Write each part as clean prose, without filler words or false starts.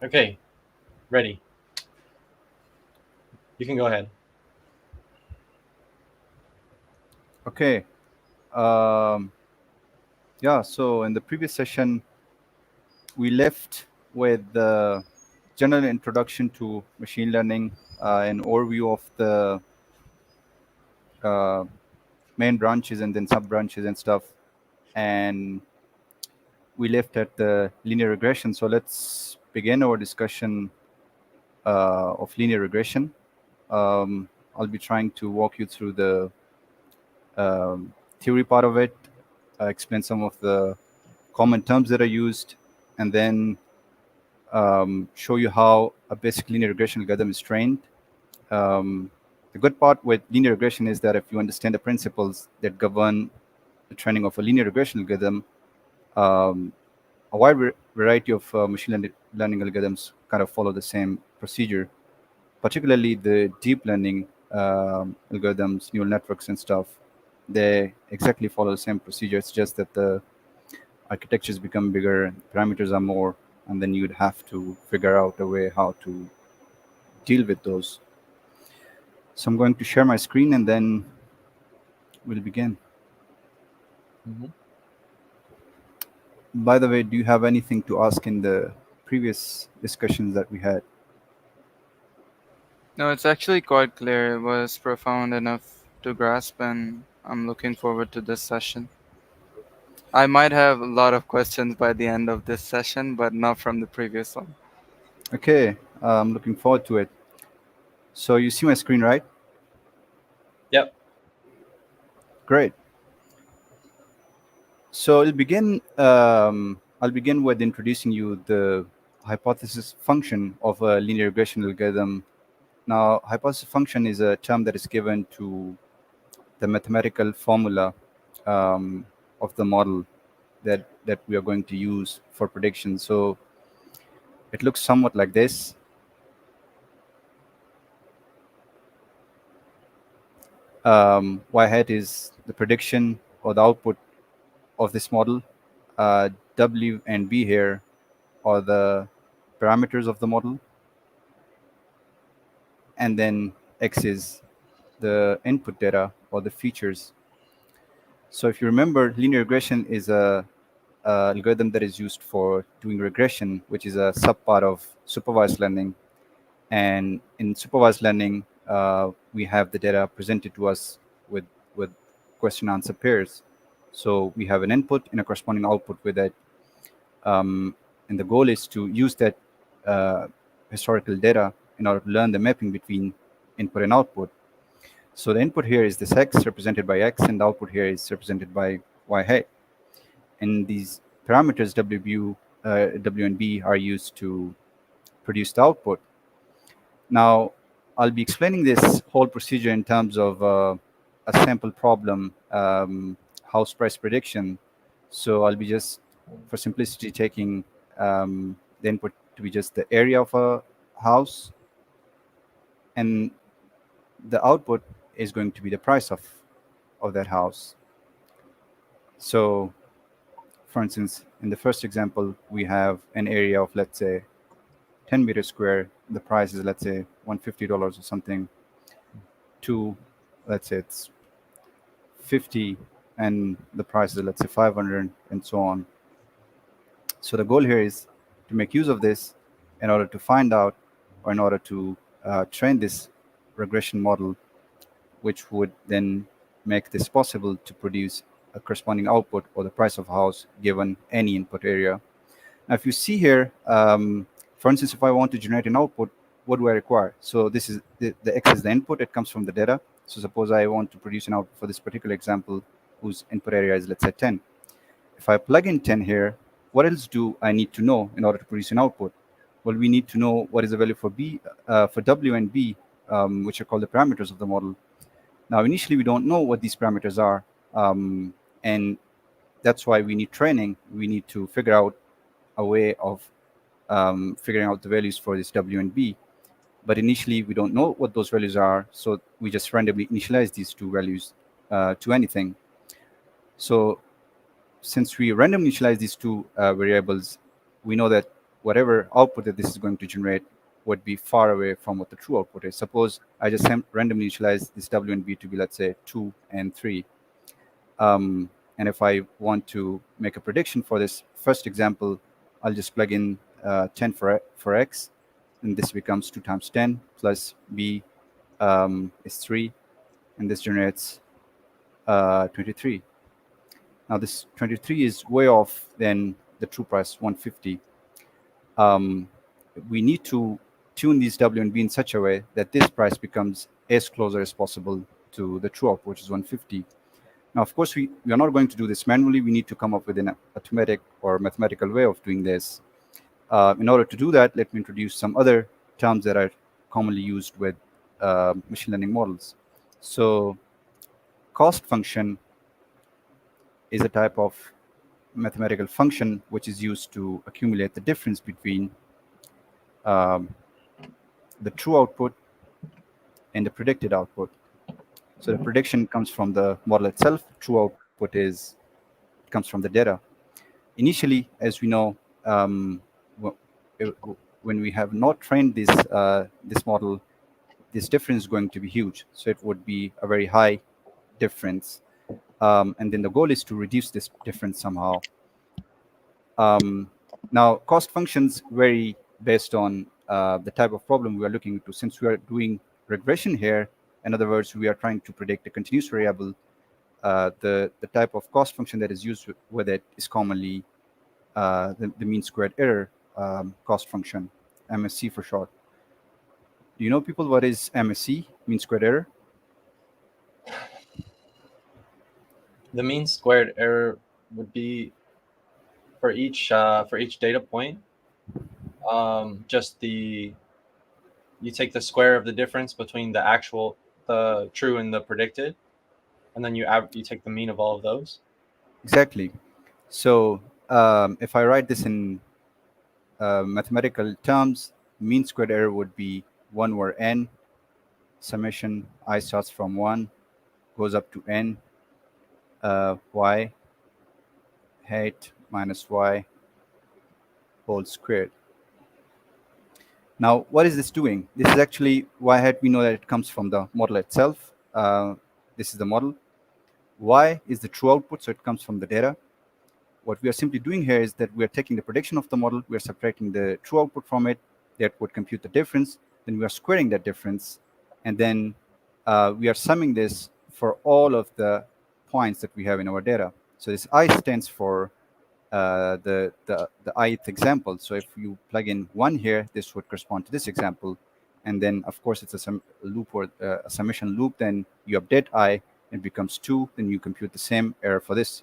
Okay, ready. You can go ahead. Okay. Um, yeah. So in the previous session, we left with the general introduction to machine learning, an overview of the uh, main branches and then sub branches and stuff, and we left at the linear regression. So let's begin our discussion of linear regression. I'll be trying to walk you through the theory part of it, explain some of the common terms that are used, and then show you how a basic linear regression algorithm is trained. Um, the good part with linear regression is that if you understand the principles that govern the training of a linear regression algorithm, um, a wide variety of learning algorithms kind of follow the same procedure, particularly the deep learning algorithms, neural networks, and stuff. They exactly follow the same procedure. It's just that the architectures become bigger, parameters are more, and then you'd have to figure out a way how to deal with those. So I'm going to share my screen and then we'll begin. Hmm. By the way, do you have anything to ask in the previous discussions that we had? No, it's actually quite clear. It was profound enough to grasp, and I'm looking forward to this session. I might have a lot of questions by the end of this session, but not from the previous one. Okay, I'm looking forward to it. So you see my screen, right? Yep. Great. So I'll begin with introducing you the hypothesis function of a linear regression algorithm. Now, hypothesis function is a term that is given to the mathematical formula um, of the model that we are going to use for prediction. So it looks somewhat like this. Y hat is the prediction or the output of this model. W and B here are the parameters of the model, and then X is the input data or the features. So if you remember, linear regression is a algorithm that is used for doing regression, which is a subpart of supervised learning. And in supervised learning, we have the data presented to us with question answer pairs. So we have an input and a corresponding output with it. And the goal is to use that uh, historical data in order to learn the mapping between input and output. So the input here is this x represented by x, and the output here is represented by y hat. And these parameters W and B are used to produce the output. Now, I'll be explaining this whole procedure in terms of a sample problem, house price prediction. So I'll be just, for simplicity, taking the input to be just the area of a house, and the output is going to be the price of that house. So, for instance, in the first example, we have an area of, let's say, 10 meters square. The price is, let's say, $150 or something, to, let's say, it's 50, and the price is, let's say, 500, and so on. So the goal here is to make use of this in order to find out, or in order to train this regression model, which would then make this possible to produce a corresponding output or the price of a house given any input area. Now, if you see here, for instance, if I want to generate an output, what do I require? So this is the X is the input, it comes from the data. So suppose I want to produce an output for this particular example whose input area is, let's say, 10. If I plug in 10 here, what else do I need to know in order to produce an output? Well, we need to know what is the value for for W and B, which are called the parameters of the model. Now, initially, we don't know what these parameters are, and that's why we need training. We need to figure out a way of figuring out the values for this W and B. But initially, we don't know what those values are, so we just randomly initialize these two values to anything. So since we randomly initialize these two variables, we know that whatever output that this is going to generate would be far away from what the true output is. Suppose I just randomly initialize this W and B to be, let's say, 2 and 3. And if I want to make a prediction for this first example, I'll just plug in 10 for X, and this becomes 2 times 10 plus B is 3, and this generates 23. Now this 23 is way off than the true price 150. We need to tune these W and B in such a way that this price becomes as closer as possible to the true output, which is 150. Now, of course, we are not going to do this manually. We need to come up with an automatic or mathematical way of doing this. In order to do that, let me introduce some other terms that are commonly used with machine learning models. So cost function is a type of mathematical function which is used to accumulate the difference between the true output and the predicted output. So the prediction comes from the model itself. True output comes from the data. Initially, as we know, when we have not trained this model, this difference is going to be huge. So it would be a very high difference. And then the goal is to reduce this difference somehow. Now, cost functions vary based on the type of problem we are looking into. Since we are doing regression here, in other words, we are trying to predict a continuous variable, the type of cost function that is used with it is commonly the mean squared error cost function, MSC for short. Do you know, people, what is MSC, mean squared error? The mean squared error would be for each data point, just you take the square of the difference between the true and the predicted, and then you take the mean of all of those. Exactly. So if I write this in mathematical terms, mean squared error would be 1 over n summation I starts from 1 goes up to n y hat minus y whole squared. Now, what is this doing? This is actually y hat. We know that it comes from the model itself. This is the model. Y is the true output, so it comes from the data. What we are simply doing here is that we are taking the prediction of the model, we are subtracting the true output from it, that would compute the difference, then we are squaring that difference, and then we are summing this for all of the points that we have in our data. So this I stands for the ith example. So if you plug in 1 here, this would correspond to this example. And then, of course, it's a loop or a summation loop. Then you update I, it becomes 2. Then you compute the same error for this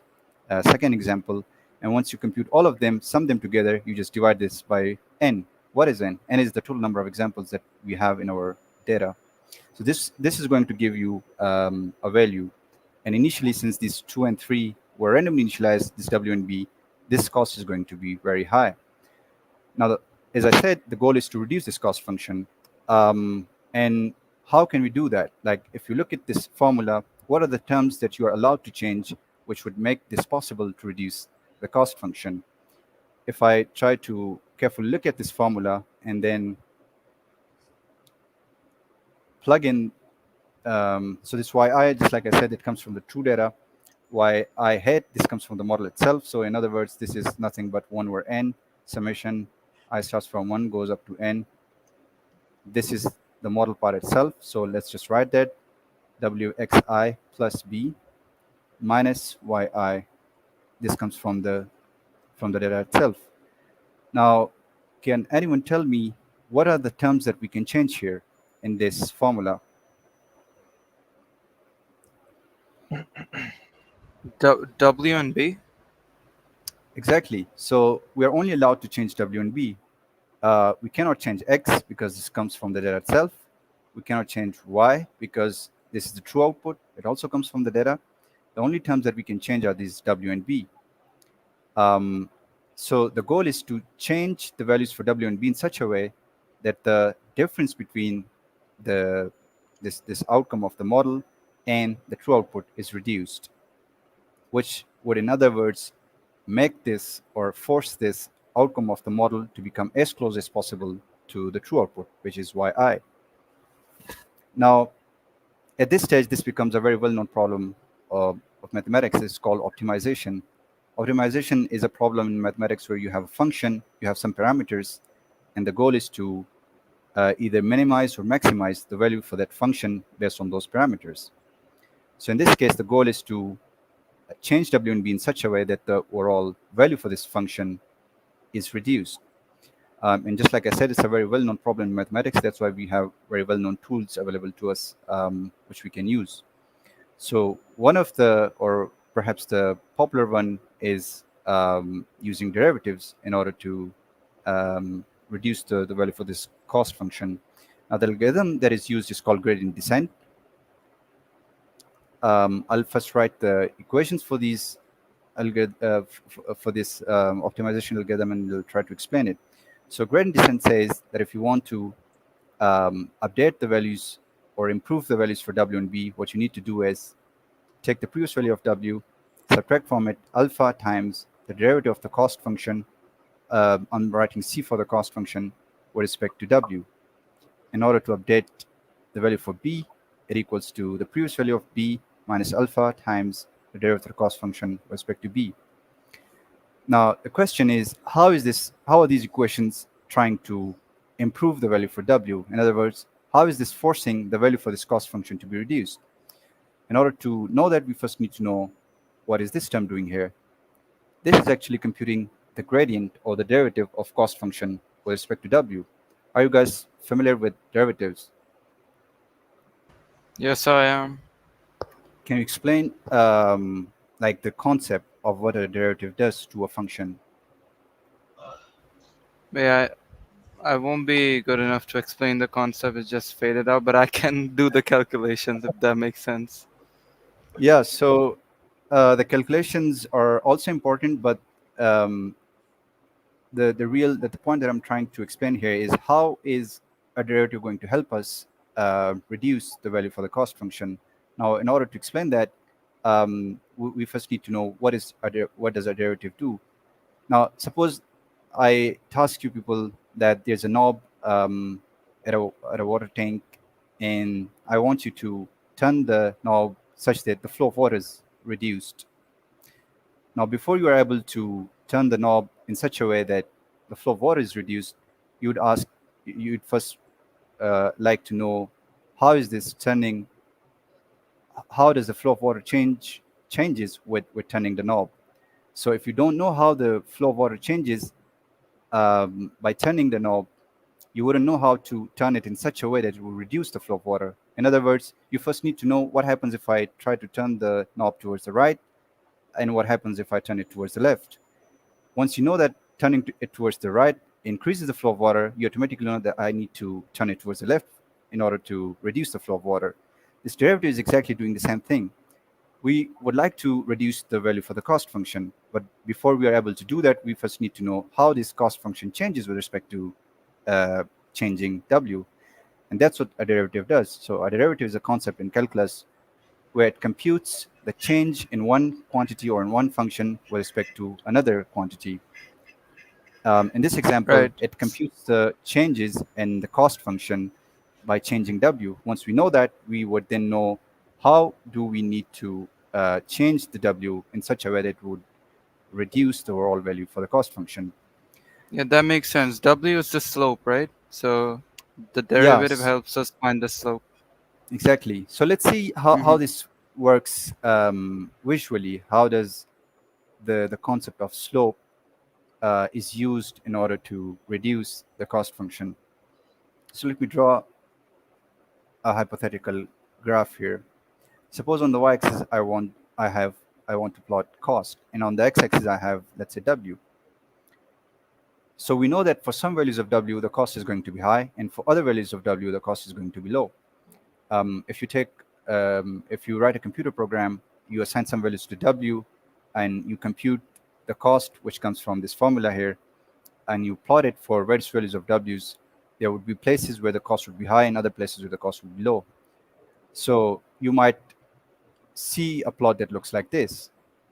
second example. And once you compute all of them, sum them together, you just divide this by n. What is n? N is the total number of examples that we have in our data. So this is going to give you a value. And initially, since these 2 and 3 were randomly initialized, this W and B, this cost is going to be very high. Now, as I said, the goal is to reduce this cost function. And how can we do that? Like, if you look at this formula, what are the terms that you are allowed to change which would make this possible to reduce the cost function? If I try to carefully look at this formula and then plug in, so this yi, just like I said, it comes from the true data. I hat, this comes from the model itself. So in other words, this is nothing but 1 over n summation I starts from 1 goes up to n. This is the model part itself. So let's just write that wxi plus b minus yi. This comes from the data itself. Now, can anyone tell me what are the terms that we can change here in this formula? W and B? Exactly. So we are only allowed to change W and B. We cannot change X because this comes from the data itself. We cannot change Y because this is the true output. It also comes from the data. The only terms that we can change are these W and B. So the goal is to change the values for W and B in such a way that the difference between this outcome of the model and the true output is reduced, which would, in other words, make this or force this outcome of the model to become as close as possible to the true output, which is yi. Now, at this stage, this becomes a very well-known problem of mathematics. It's called optimization. Optimization is a problem in mathematics where you have a function, you have some parameters, and the goal is to either minimize or maximize the value for that function based on those parameters. So in this case, the goal is to change w and b in such a way that the overall value for this function is reduced. And just like I said, it's a very well-known problem in mathematics. That's why we have very well-known tools available to us, which we can use. So one of the, or perhaps the popular one, is using derivatives in order to reduce the value for this cost function. Now, the algorithm that is used is called gradient descent. I'll first write the equations for these for this optimization algorithm, and we'll try to explain it. So gradient descent says that if you want to update the values or improve the values for w and b, what you need to do is take the previous value of w, subtract from it alpha times the derivative of the cost function. I'm writing c for the cost function with respect to w. In order to update the value for b, it equals to the previous value of b minus alpha times the derivative of the cost function with respect to b. Now, the question is, how are these equations trying to improve the value for w? In other words, how is this forcing the value for this cost function to be reduced? In order to know that, we first need to know what is this term doing here. This is actually computing the gradient or the derivative of cost function with respect to w. Are you guys familiar with derivatives? Yes, I am. Can you explain like the concept of what a derivative does to a function? Yeah, I won't be good enough to explain the concept. It just faded out, but I can do the calculations if that makes sense. Yeah, so the calculations are also important, but um, the point that I'm trying to explain here is how is a derivative going to help us reduce the value for the cost function. Now, in order to explain that, we first need to know what does a derivative do. Now, suppose I task you people that there's a knob at a water tank, and I want you to turn the knob such that the flow of water is reduced. Now, before you are able to turn the knob in such a way that the flow of water is reduced, you'd first like to know how is this turning, how does the flow of water changes with turning the knob. So if you don't know how the flow of water changes by turning the knob, you wouldn't know how to turn it in such a way that it will reduce the flow of water. In other words, you first need to know what happens if I try to turn the knob towards the right, and what happens if I turn it towards the left. Once you know that turning it towards the right increases the flow of water, you automatically know that I need to turn it towards the left in order to reduce the flow of water. This derivative is exactly doing the same thing. We would like to reduce the value for the cost function, but before we are able to do that, we first need to know how this cost function changes with respect to changing w. And that's what a derivative does. So a derivative is a concept in calculus where it computes the change in one quantity or in one function with respect to another quantity. In this example, Right. it computes the changes in the cost function by changing w. Once we know that, we would then know how do we need to change the w in such a way that it would reduce the overall value for the cost function. Yeah, that makes sense. W is the slope, right? So the derivative Yes, helps us find the slope. exactly. So let's see how Hmm. this works visually. How does the concept of slope is used in order to reduce the cost function? So let me draw a hypothetical graph here. Suppose on the y-axis I want to plot cost, and on the x-axis I have, let's say, w. So we know that for some values of w the cost is going to be high, and for other values of w the cost is going to be low. If you write a computer program, you assign some values to w, and you compute the cost which comes from this formula here, and you plot it for various values of w's. There would be places where the cost would be high and other places where the cost would be low. So you might see a plot that looks like this.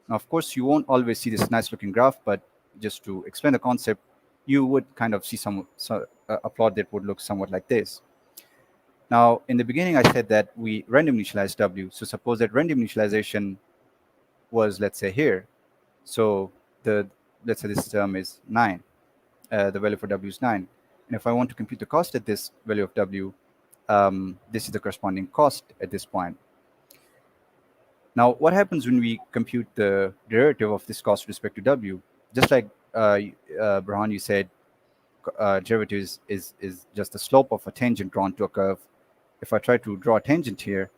Now, of course, you won't always see this nice looking graph, but just to explain the concept, you would kind of see a plot that would look somewhat like this. Now, in the beginning, I said that we random initialize W. So suppose that random initialization was, let's say, here. So the let's say this term is 9. The value for W is 9. And if I want to compute the cost at this value of W, this is the corresponding cost at this point. Now, what happens when we compute the derivative of this cost with respect to W? Just like Burhan, you said, derivative is just the slope of a tangent drawn to a curve. If I try to draw a tangent here,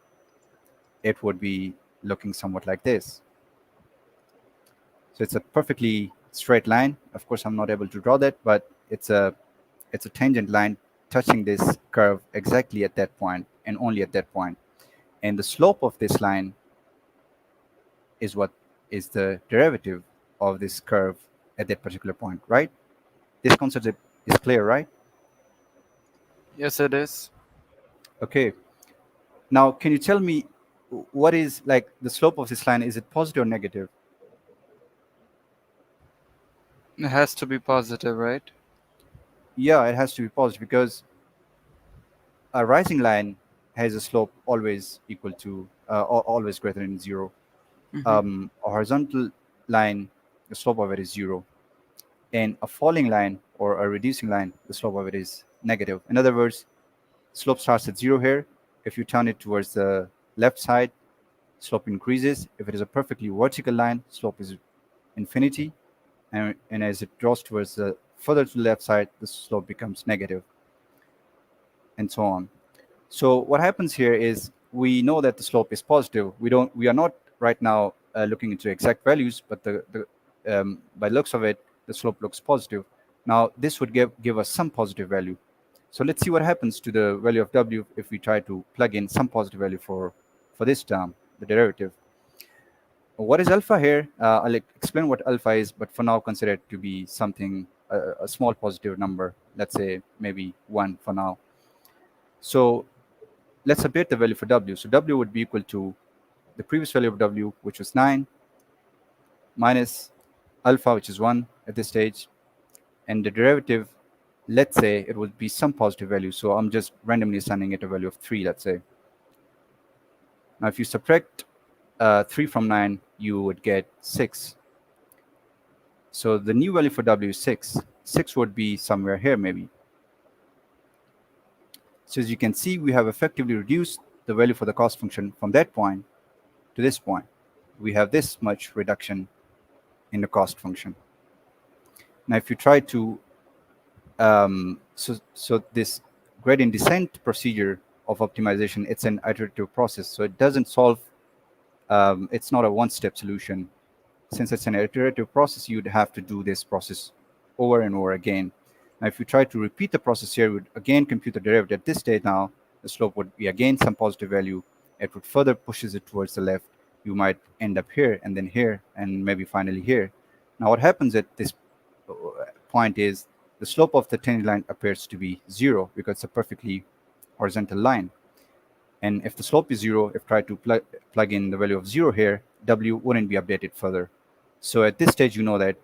it would be looking somewhat like this. So it's a perfectly straight line. Of course, I'm not able to draw that, but it's a tangent line touching this curve exactly at that point and only at that point. And the slope of this line is what is the derivative of this curve at that particular point, right? This concept is clear, right? Yes, it is. Okay. Now, can you tell me what is like the slope of this line? Is it positive or negative? It has to be positive, right? Yeah, it has to be positive because a rising line has a slope always equal to always greater than 0. Mm-hmm. A horizontal line, the slope of it is 0, and a falling line or a reducing line, the slope of it is negative. In other words, slope starts at 0 here. If you turn it towards the left side, slope increases. If it is a perfectly vertical line, slope is infinity, and as it draws towards the further to the left side, the slope becomes negative, and so on. So what happens here is we know that the slope is positive. We are not right now looking into exact values, but the by looks of it, the slope looks positive. Now this would give us some positive value. So let's see what happens to the value of W if we try to plug in some positive value for this term, the derivative. What is alpha here? I'll explain what alpha is, but for now consider it to be something, a small positive number. Let's say maybe 1 for now. So let's update the value for W. So W would be equal to the previous value of W, which was 9, minus alpha, which is 1 at this stage. And the derivative, let's say it would be some positive value. So I'm just randomly assigning it a value of 3, let's say. Now, if you subtract 3 from 9, you would get 6. So the new value for W is 6. 6 would be somewhere here, maybe. So as you can see, we have effectively reduced the value for the cost function from that point to this point. We have this much reduction in the cost function. Now, if you try to, so this gradient descent procedure of optimization, it's an iterative process. So it doesn't solve, it's not a one-step solution. Since it's an iterative process, you'd have to do this process over and over again. Now, if you try to repeat the process here, would again compute the derivative at this state now, the slope would be again some positive value. It would further pushes it towards the left. You might end up here and then here and maybe finally here. Now, what happens at this point is the slope of the tangent line appears to be 0 because it's a perfectly horizontal line. And if the slope is 0, if try to plug in the value of 0 here, W wouldn't be updated further. So at this stage, you know that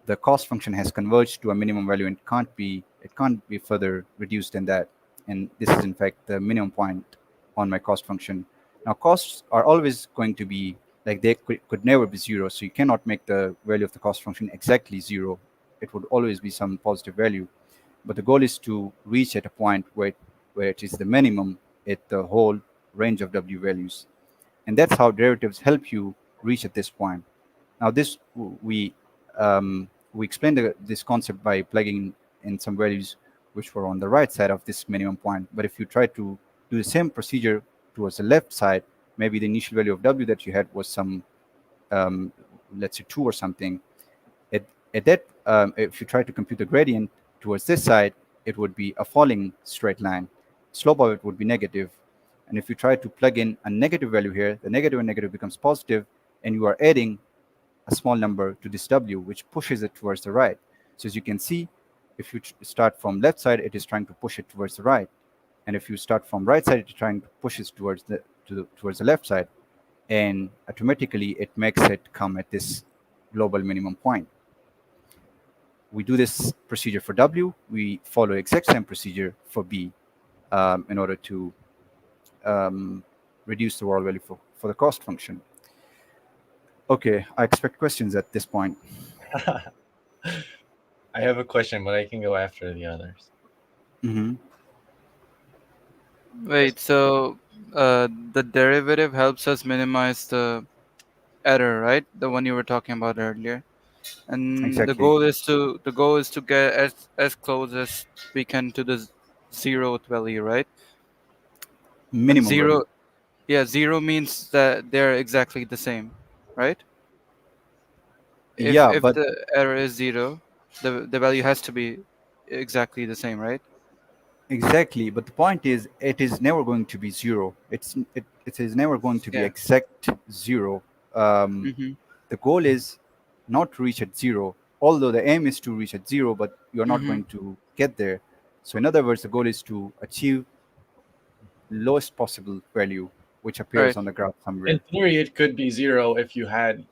the cost function has converged to a minimum value and it can't be further reduced than that. And this is in fact the minimum point on my cost function. Now costs are always going to be like they could never be 0. So you cannot make the value of the cost function exactly 0. It would always be some positive value. But the goal is to reach at a point where it is the minimum at the whole range of W values. And that's how derivatives help you reach at this point. Now this we explained this concept by plugging in some values which were on the right side of this minimum point. But if you try to do the same procedure towards the left side, maybe the initial value of W that you had was some, let's say 2 or something. At that, if you try to compute the gradient towards this side, it would be a falling straight line. Slope of it would be negative. And if you try to plug in a negative value here, the negative and negative becomes positive, and you are adding a small number to this W, which pushes it towards the right. So as you can see, if you start from left side, it is trying to push it towards the right. And if you start from right side, it's trying to push it towards the left side. And automatically, it makes it come at this global minimum point. We do this procedure for W. We follow exact same procedure for B in order to um, reduce the world value for the cost function. Okay, I expect questions at this point. I have a question, but I can go after the others. Hmm. Wait, so the derivative helps us minimize the error, right? The one you were talking about earlier. And Exactly. the goal is to get as close as we can to the zeroth value, right? And Minimum value. zero, yeah, zero means that they're exactly the same, right? Yeah, If but the error is zero, the value has to be exactly the same, right? exactly. But the point is, it is never going to be zero. It is never going to be Yeah. exact zero. Um, Mm-hmm. the goal is not to reach at zero, although the aim is to reach at zero, but you're not Mm-hmm. going to get there. So, in other words, the goal is to achieve lowest possible value, which appears Right. on the graph In somewhere. theory, it could be zero if you had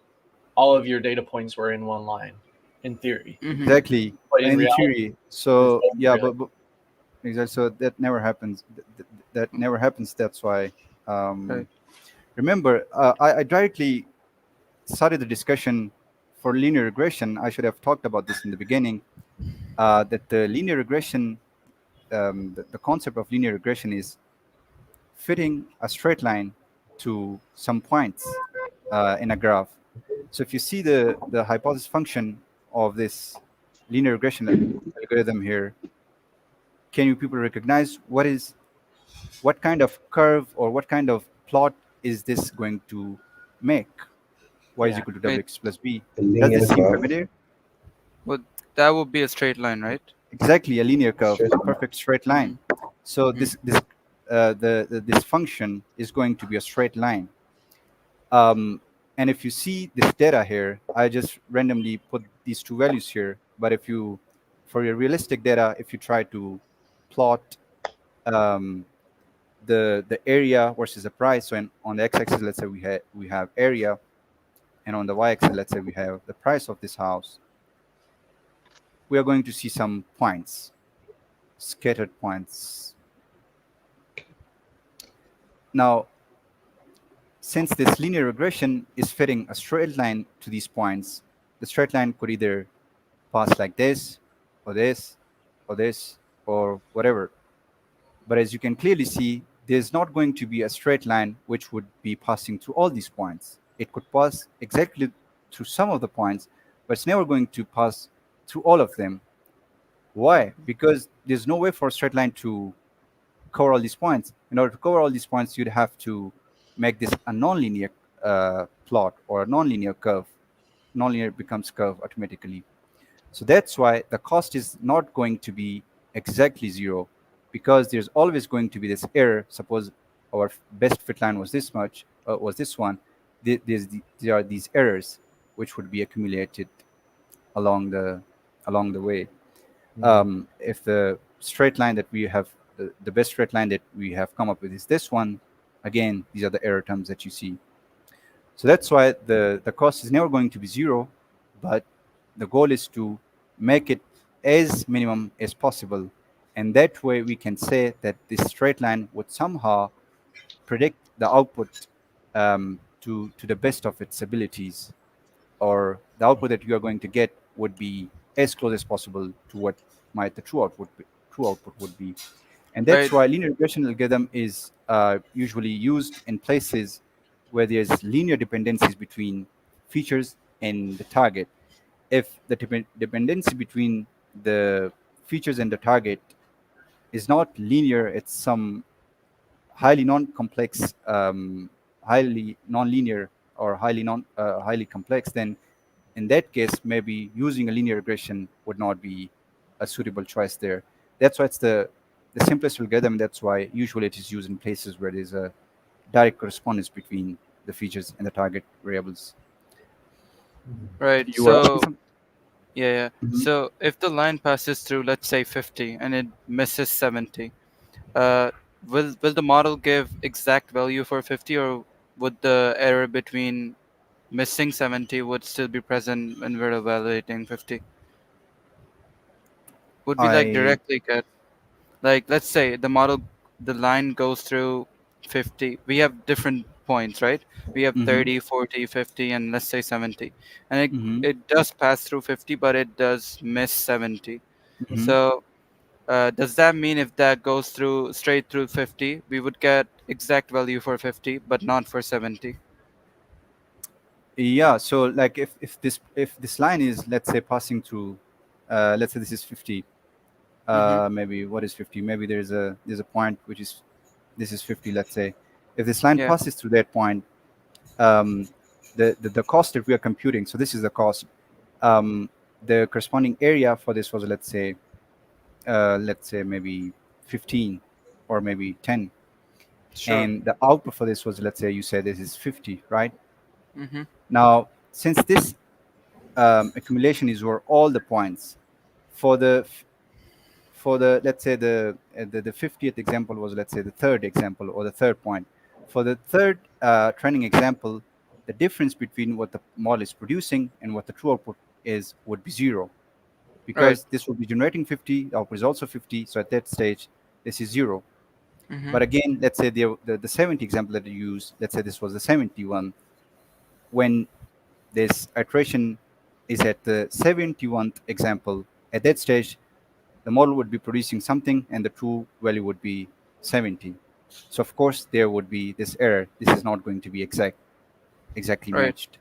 all of your data points were in one line. In theory, Mm-hmm. Exactly. but in In reality, theory. it's So, only yeah, really. but exactly. So that never happens. That never happens. That's why. Right. Um, remember, I directly started the discussion for linear regression. I should have talked about this in the beginning. That the linear regression, the concept of linear regression is fitting a straight line to some points in a graph. So if you see the hypothesis function of this linear regression algorithm here, can you people recognize what kind of curve or what kind of plot is this going to make? Y is Yeah. equal to Wait, wx plus b. A Does linear this seem curve, familiar? well, that would be a straight line, right? Exactly, a linear curve, straight a line. perfect straight line. Mm-hmm. So Mm-hmm. this function is going to be a straight line. Um, and if you see this data here, I just randomly put these two values here. But if you, for your realistic data, if you try to plot um, the area versus the price, so on the x-axis, let's say we have area, and on the y-axis, let's say we have the price of this house, we are going to see some points, scattered points. Now, since this linear regression is fitting a straight line to these points, the straight line could either pass like this, or this, or this, or whatever. But as you can clearly see, there's not going to be a straight line which would be passing through all these points. It could pass exactly through some of the points, but it's never going to pass through all of them. Why? Because there's no way for a straight line to cover all these points. In order to cover all these points, you'd have to make this a nonlinear plot or a nonlinear curve. Nonlinear becomes curve automatically. So that's why the cost is not going to be exactly zero, because there's always going to be this error. Suppose our best fit line was this much, was this one. There are these errors which would be accumulated along the way. Mhm. If the straight line that we have, the best straight line that we have come up with is this one, again, these are the error terms that you see. So that's why the cost is never going to be zero, but the goal is to make it as minimum as possible. And that way we can say that this straight line would somehow predict the output to the best of its abilities, or the output that you are going to get would be as close as possible to what might the true output would be. And that's Right. why linear regression algorithm is usually used in places where there's linear dependencies between features and the target. If the dependency between the features and the target is not linear, it's some highly non-complex, highly non-linear, or highly complex, then in that case, maybe using a linear regression would not be a suitable choice there. That's why it's the simplest algorithm. That's why usually it is used in places where there's a direct correspondence between the features and the target variables. Right. You were asking So something? yeah, yeah. Mhm. So if the line passes through, let's say 50, and it misses 70, uh, will the model give exact value for 50, or would the error between missing 70 would still be present when we're evaluating 50? Would we like I directly get, like, let's say the model, the line goes through 50. We have different points, right? We have mm-hmm, 30, 40, 50, and let's say 70. And it mm-hmm, it does pass through 50, but it does miss 70. mm-hmm. So does that mean if that goes through straight through 50, we would get exact value for 50, but not for 70? Yeah, so like if this line is, let's say, passing through, let's say this is 50. Mm-hmm. Maybe what is 50? Maybe there's a point which is, this is 50, let's say. If this line Yeah. passes through that point, um, the cost that we are computing, so this is the cost. um, the corresponding area for this was, let's say maybe 15 or maybe 10, Sure. and the output for this was, let's say you said this is 50, right? Mm-hmm. Now, since this accumulation is over all the points, for the let's say the 50th example was, let's say, the third example or the third point. For the third training example, the difference between what the model is producing and what the true output is would be zero, Right. because this will be generating 50, the output is also 50, so at that stage this is zero. Mm-hmm. But again, let's say the 70 example that you use, let's say this was the 71. When this iteration is at the 71st example, at that stage the model would be producing something and the true value would be 70. So of course there would be this error. This is not going to be exactly Right. matched.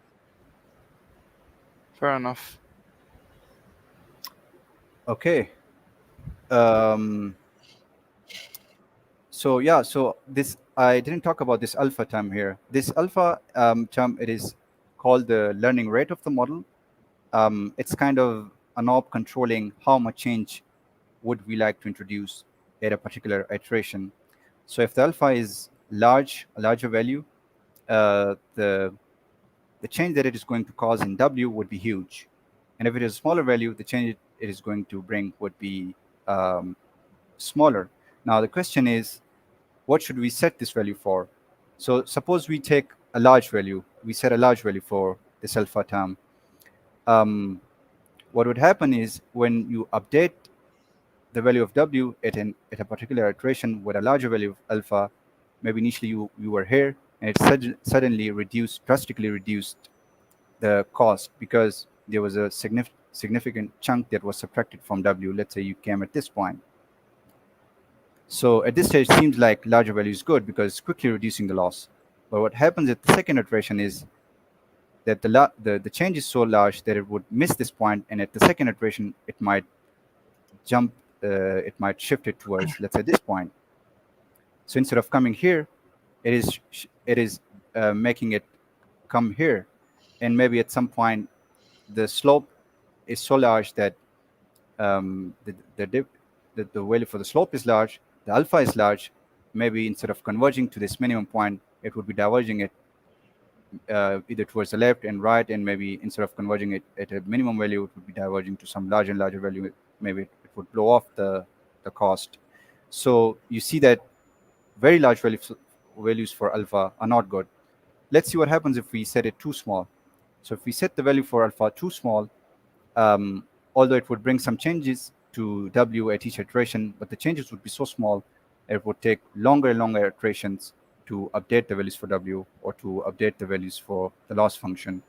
Fair enough. Okay. Um, so yeah, so this, I didn't talk about this alpha term here. This alpha term, it is called the learning rate of the model. It's kind of a knob controlling how much change would we like to introduce at a particular iteration. So if the alpha is large, a larger value, the change that it is going to cause in W would be huge. And if it is a smaller value, the change it is going to bring would be um, smaller. Now, the question is, what should we set this value for? So suppose we take a large value, we set a large value for this alpha term. Um, what would happen is when you update the value of W at a particular iteration with a larger value of alpha, maybe initially you were here and it suddenly drastically reduced the cost because there was a significant chunk that was subtracted from W. Let's say you came at this point. So at this stage, it seems like larger value is good because it's quickly reducing the loss. But what happens at the second iteration is that the change is so large that it would miss this point, and at the second iteration, it might jump, it might shift it towards, let's say, this point. So instead of coming here, it is making it come here, and maybe at some point the slope is so large that the dip, the value for the slope is large, the alpha is large. Maybe instead of converging to this minimum point, it would be diverging it either towards the left and right, and maybe instead of converging it at a minimum value, it would be diverging to some larger and larger value. Maybe it would blow off the cost. So you see that very large values for alpha are not good. Let's see what happens if we set it too small. So if we set the value for alpha too small, um, although it would bring some changes to W at each iteration, but the changes would be so small it would take longer and longer iterations to update the values for W or to update the values for the loss function.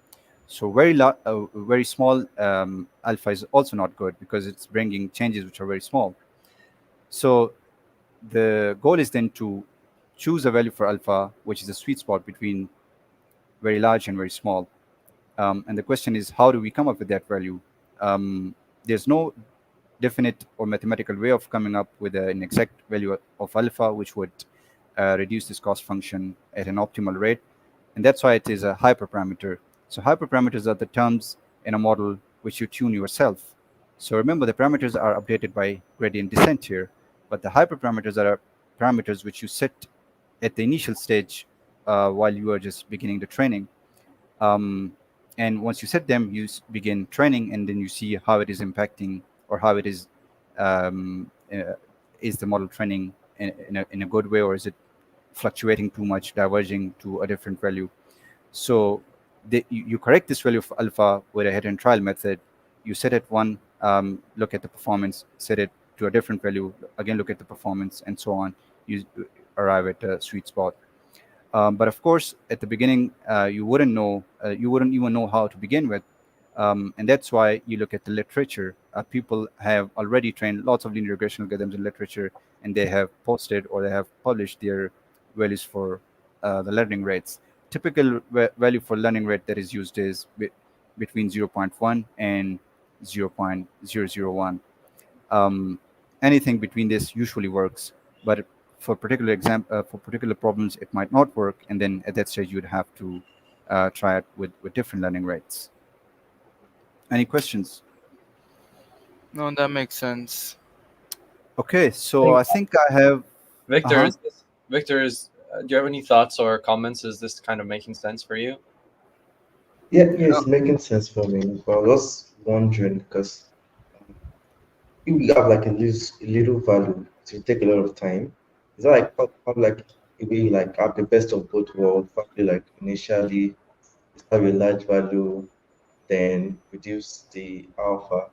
So very small alpha is also not good because it's bringing changes which are very small. So the goal is then to choose a value for alpha which is a sweet spot between very large and very small. And the question is, how do we come up with that value? There's no definite or mathematical way of coming up with an exact value of alpha which would reduce this cost function at an optimal rate. And that's why it is a hyperparameter. So hyperparameters are the terms in a model which you tune yourself. So remember, the parameters are updated by gradient descent here, but the hyperparameters are parameters which you set at the initial stage while you are just beginning the training. um, and once you set them, you begin training, and then you see how it is impacting or how it um, is the model training in a good way, or is it fluctuating too much, diverging to a different value. So you correct this value of alpha with a head and trial method. You set it one look at the performance, set it to a different value, again look at the performance, and so on. You arrive at a sweet spot. But of course, at the beginning, you wouldn't even know how to begin with, and that's why you look at the literature. People have already trained lots of linear regression algorithms in literature, and they have posted or they have published their values for the learning rates. Typical value for learning rate that is used is between zero point 0.1 and 0.001. um, Anything between this usually works, but for particular problems it might not work, and then at that stage you'd have to try it with different learning rates. Any questions? No, that makes sense. Okay, I so think I think I have. Victor Uh-huh. is this, Victor is. Do you have any thoughts or comments? Is this kind of making sense for you? Yeah, yeah, Uh, it's making sense for me. But I was wondering because if we have like a little value, to take a lot of time. Is that like have like if we like have the best of both worlds, probably like initially have a large value, then reduce the alpha.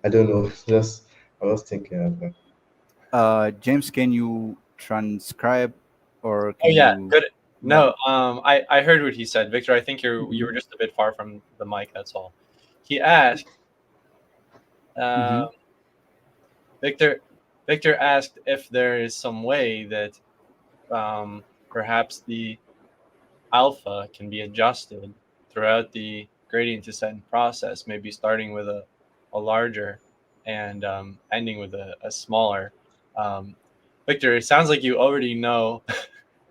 I don't know. Just I was thinking of that. James, can you transcribe, or Oh can yeah, you? good. Yeah. No, I heard what he said, Victor. I think you Hmm. were just a bit far from the mic. That's all. He asked, uh, Hmm. Victor. Victor asked if there is some way that perhaps the alpha can be adjusted throughout the gradient descent process, maybe starting with a larger and ending with a smaller. Um, Victor, it sounds like you already know.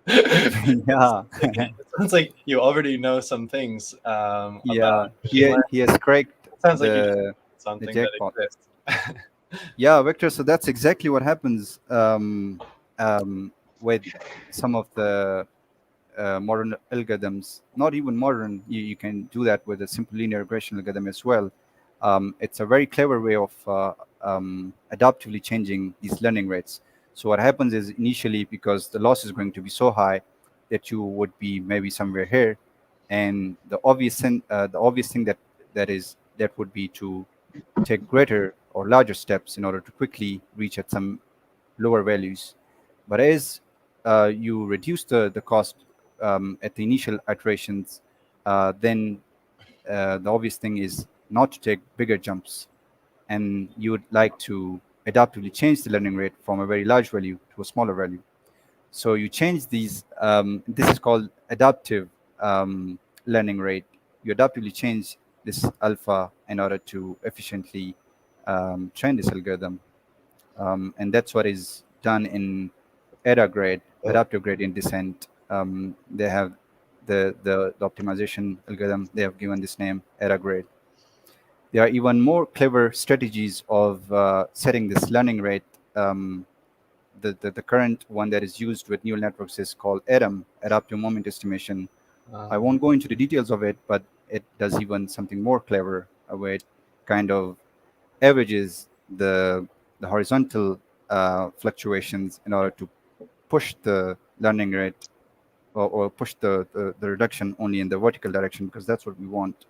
Yeah. It sounds like you already know some things Yeah, about machine learning. he has cracked It sounds like you just the something that jackpot. exists. Yeah, Victor. So that's exactly what happens with some of the modern algorithms. Not even modern. You can do that with a simple linear regression algorithm as well. It's a very clever way of adaptively changing these learning rates. So what happens is initially, because the loss is going to be so high that you would be maybe somewhere here, and the obvious thing that would be to take greater or larger steps in order to quickly reach at some lower values. But as you reduce the cost at the initial iterations, then the obvious thing is not to take bigger jumps, and you would like to adaptively change the learning rate from a very large value to a smaller value. So you change these. This is called adaptive learning rate. You adaptively change this alpha in order to efficiently train this algorithm, and that's what is done in ERA grade, Oh, adaptive gradient descent. They have the optimization algorithm. They have given this name ERA grade. There are even more clever strategies of setting this learning rate. Um, the current one that is used with neural networks is called ADAM, adaptive moment estimation. I um, won't go into the details of it, but it does even something more clever, where it kind of averages the horizontal fluctuations in order to push the learning rate, or push the reduction only in the vertical direction, because that's what we want.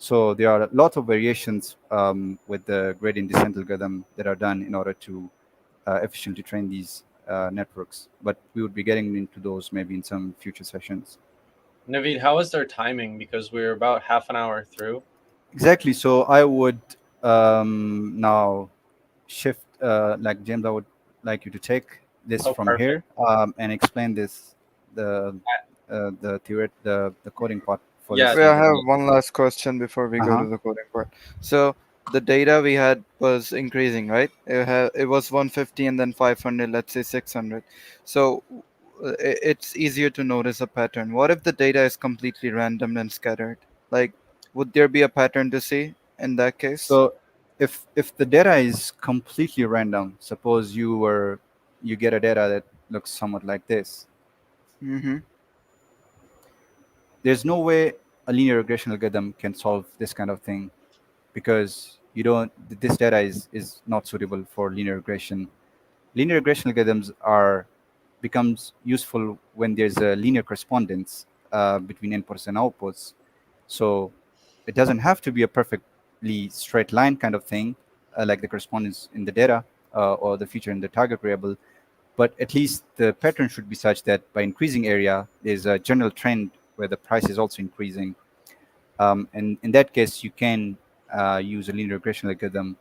So there are lots of variations with the gradient descent algorithm that are done in order to efficiently train these networks. But we would be getting into those maybe in some future sessions. Naveed, how is their timing? Because we're about half an hour through. Exactly. So I would now shift, like James, I would like you to take this Oh, from perfect. here and explain this the coding part for Yeah, this Wait, I have algorithm. one last question before we Uh go huh. to the coding part. So the data we had was increasing, right? It was 150 and then 500, let's say 600. So it's easier to notice a pattern. What if the data is completely random and scattered? Like, would there be a pattern to see in that case? So if the data is completely random, suppose you get a data that looks somewhat like this, Mm-hmm. there's no way a linear regression algorithm can solve this kind of thing, because you don't this data is not suitable for linear regression. Linear regression algorithms are becomes useful when there's a linear correspondence between inputs and outputs. So it doesn't have to be a perfectly straight line kind of thing. like the correspondence in the data or the feature in the target variable, but at least the pattern should be such that by increasing area, there's a general trend where the price is also increasing. And in that case, you can use a linear regression algorithm.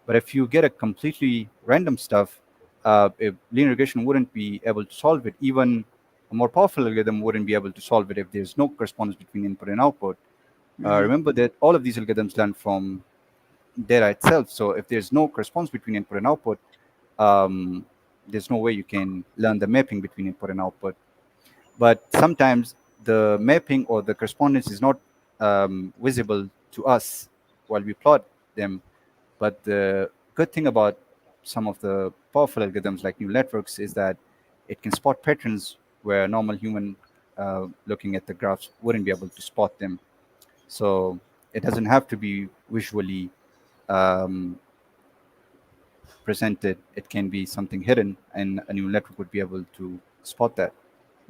But if you get a completely random stuff, a linear regression wouldn't be able to solve it. Even a more powerful algorithm wouldn't be able to solve it if there's no correspondence between input and output. Mm-hmm. Remember that all of these algorithms learn from data itself. So if there's no correspondence between input and output, um, there's no way you can learn the mapping between input and output. But sometimes the mapping or the correspondence is not visible to us while we plot them. But the good thing about some of the powerful algorithms like neural networks is that it can spot patterns where a normal human looking at the graphs wouldn't be able to spot them. So it doesn't have to be visually um, presented. It can be something hidden, and a neural network would be able to spot that.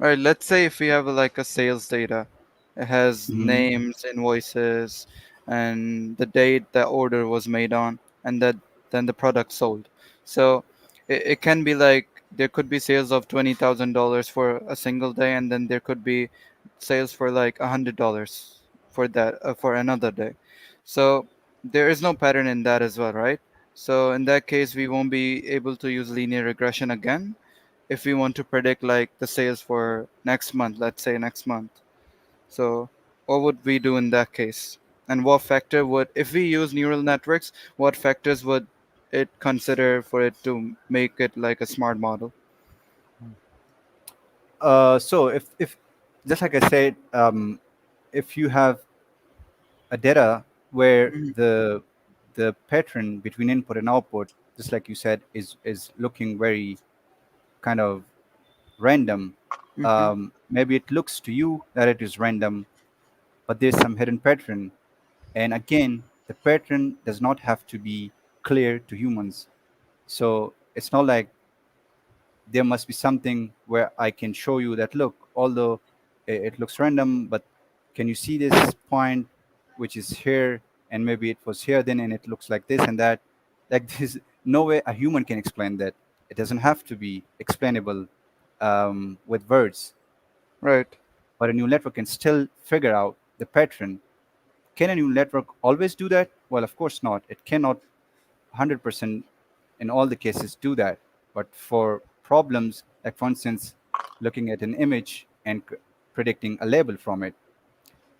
All right, let's say if we have like a sales data, it has Hmm. names, invoices, and the date the order was made on, and that then the product sold. So it can be like there could be sales of $20,000 for a single day, and then there could be sales for like $100 for that for another day. So there is no pattern in that as well, right? So in that case, we won't be able to use linear regression again if we want to predict like the sales for next month, let's say next month. So what would we do in that case? And what factor would, if we use neural networks, what factors would it consider for it to make it like a smart model? So if just like I said, if you have a data where Mm-hmm. the pattern between input and output, just like you said, is looking very kind of random. Mm-hmm. Maybe it looks to you that it is random, but there's some hidden pattern. And again, the pattern does not have to be clear to humans. So it's not like there must be something where I can show you that look, although it looks random, but can you see this point which is here and maybe it was here then and it looks like this and that. Like there's no way a human can explain that. It doesn't have to be explainable with words, Right. but a neural network can still figure out the pattern. Can a neural network always do that? Well, of course not. It cannot 100% in all the cases do that. But for problems, like for instance, looking at an image and predicting a label from it,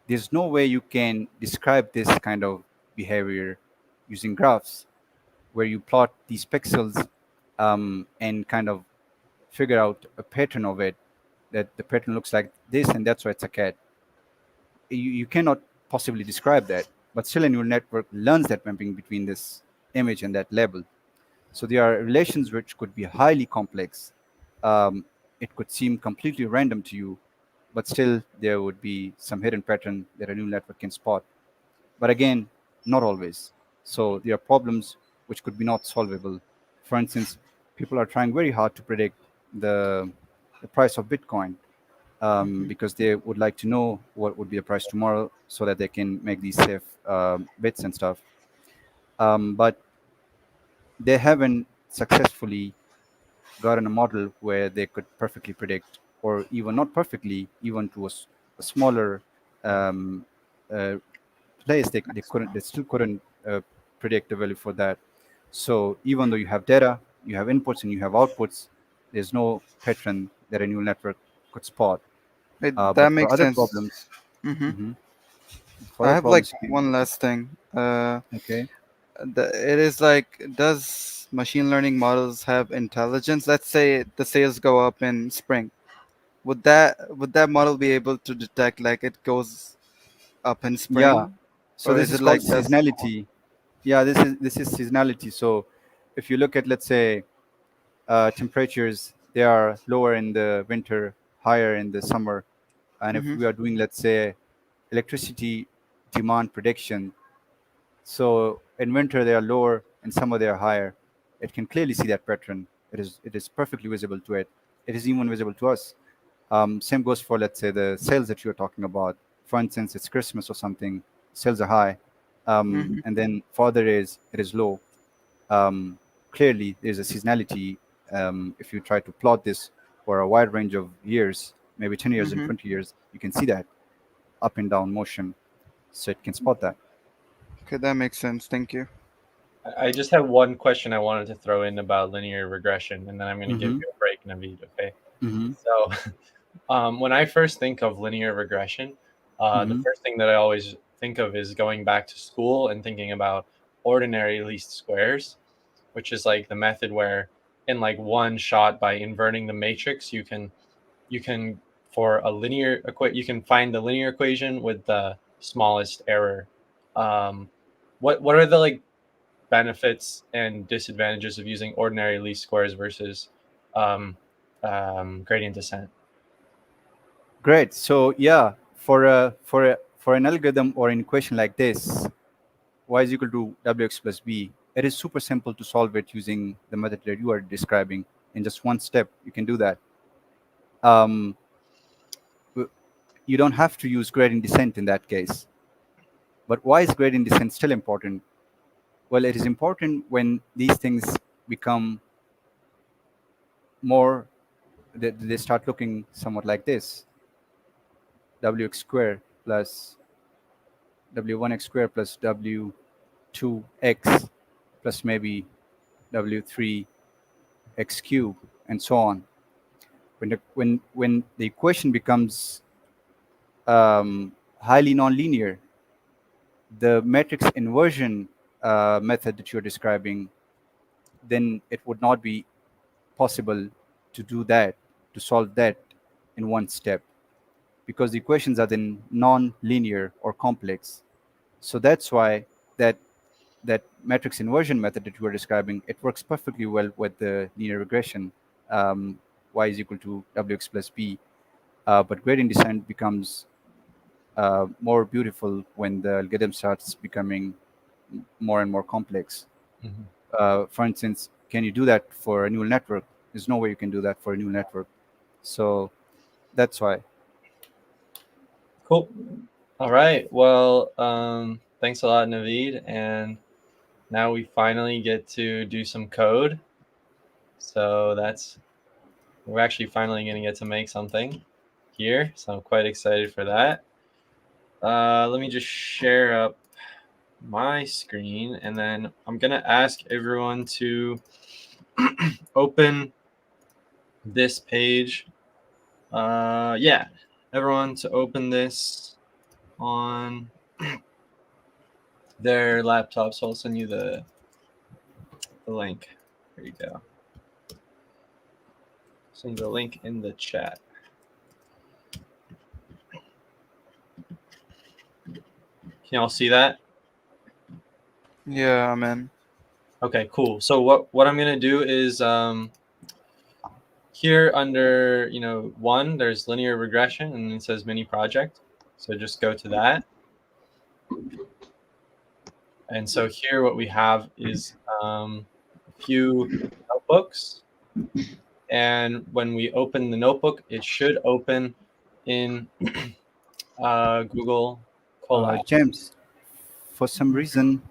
there's no way you can describe this kind of behavior using graphs where you plot these pixels and kind of figure out a pattern of it, that the pattern looks like this and that's why it's a cat. You cannot possibly describe that, but still a neural network learns that mapping between this image and that label. So there are relations which could be highly complex. It could seem completely random to you, but still there would be some hidden pattern that a neural network can spot. But again, not always. So there are problems which could be not solvable. For instance, people are trying very hard to predict the, the price of Bitcoin Mm-hmm. because they would like to know what would be the price tomorrow so that they can make these safe bets and stuff. But they haven't successfully gotten a model where they could perfectly predict, or even not perfectly, even to a smaller um, uh, place, they still couldn't predict the value for that. So even though you have data, you have inputs and you have outputs, there's no pattern that a neural network could spot. That But for makes other sense. problems, Mm-hmm. mhm, for I other have like problems, you one last thing. okay, It is like, does machine learning models have intelligence? Let's say the sales go up in spring. Would that model be able to detect like it goes up in yeah. spring, So or this is is it called like just seasonality. Yeah, this is seasonality. So if you look at, let's say, temperatures, they are lower in the winter, higher in the summer. And if mm-hmm, we are doing, let's say, electricity demand prediction, so in winter they are lower, in summer they are higher. It can clearly see that pattern. It is perfectly visible to it. It is even visible to us. Same goes for, let's say, the sales that you're talking about. For instance, it's Christmas or something, sales are high, mm-hmm. and then for other days it is low. Clearly there's a seasonality. If you try to plot this for a wide range of years, maybe 10 years and Mm-hmm. 20 years, you can see that up and down motion, so it can spot that. Okay, that makes sense. Thank you. I just have one question I wanted to throw in about linear regression, and then I'm going to give Mm-hmm. you a break, Naveed. Okay. Mm-hmm. So, when I first think of linear regression, the Mm-hmm. first thing that I always think of is going back to school and thinking about ordinary least squares, which is like the method where in like one shot by inverting the matrix, you can for a you can find the linear equation with the smallest error. Um, what are the like benefits and disadvantages of using ordinary least squares versus um, gradient descent? Great. So yeah, for an algorithm or an equation like this, y is equal to wx plus b, it is super simple to solve it using the method that you are describing. In just one step, you can do that. Um, w- you don't have to use gradient descent in that case. But why is gradient descent still important? Well, it is important when these things become more, they start looking somewhat like this: wx squared plus w1x squared plus w2x plus maybe w3x cubed, and so on. When the equation becomes highly nonlinear, the matrix inversion method that you're describing, then it would not be possible to do that, to solve that in one step, because the equations are then non-linear or complex. So that's why that that matrix inversion method that you were describing, it works perfectly well with the linear regression. Y is equal to wx plus b, but gradient descent becomes more beautiful when the algorithm starts becoming more and more complex. Mhm. For instance, can you do that for a neural network? There's no way you can do that for a neural network. So that's why. Cool. All right. Well, thanks a lot, Naveed. And now we finally get to do some code. So we're actually finally going to get to make something here. So I'm quite excited for that. Let me just share up my screen, and then I'm going to ask everyone to open this page. Yeah, everyone to open this on their laptop. So I'll send you the link. Here you go. Send you the link in the chat. Can y'all see that? Yeah, man. Okay, cool. So what I'm gonna do is here under one, there's linear regression, and it says mini project. So just go to that. And so here what we have is a few notebooks. And when we open the notebook, it should open in Google Colab. James, for some reason,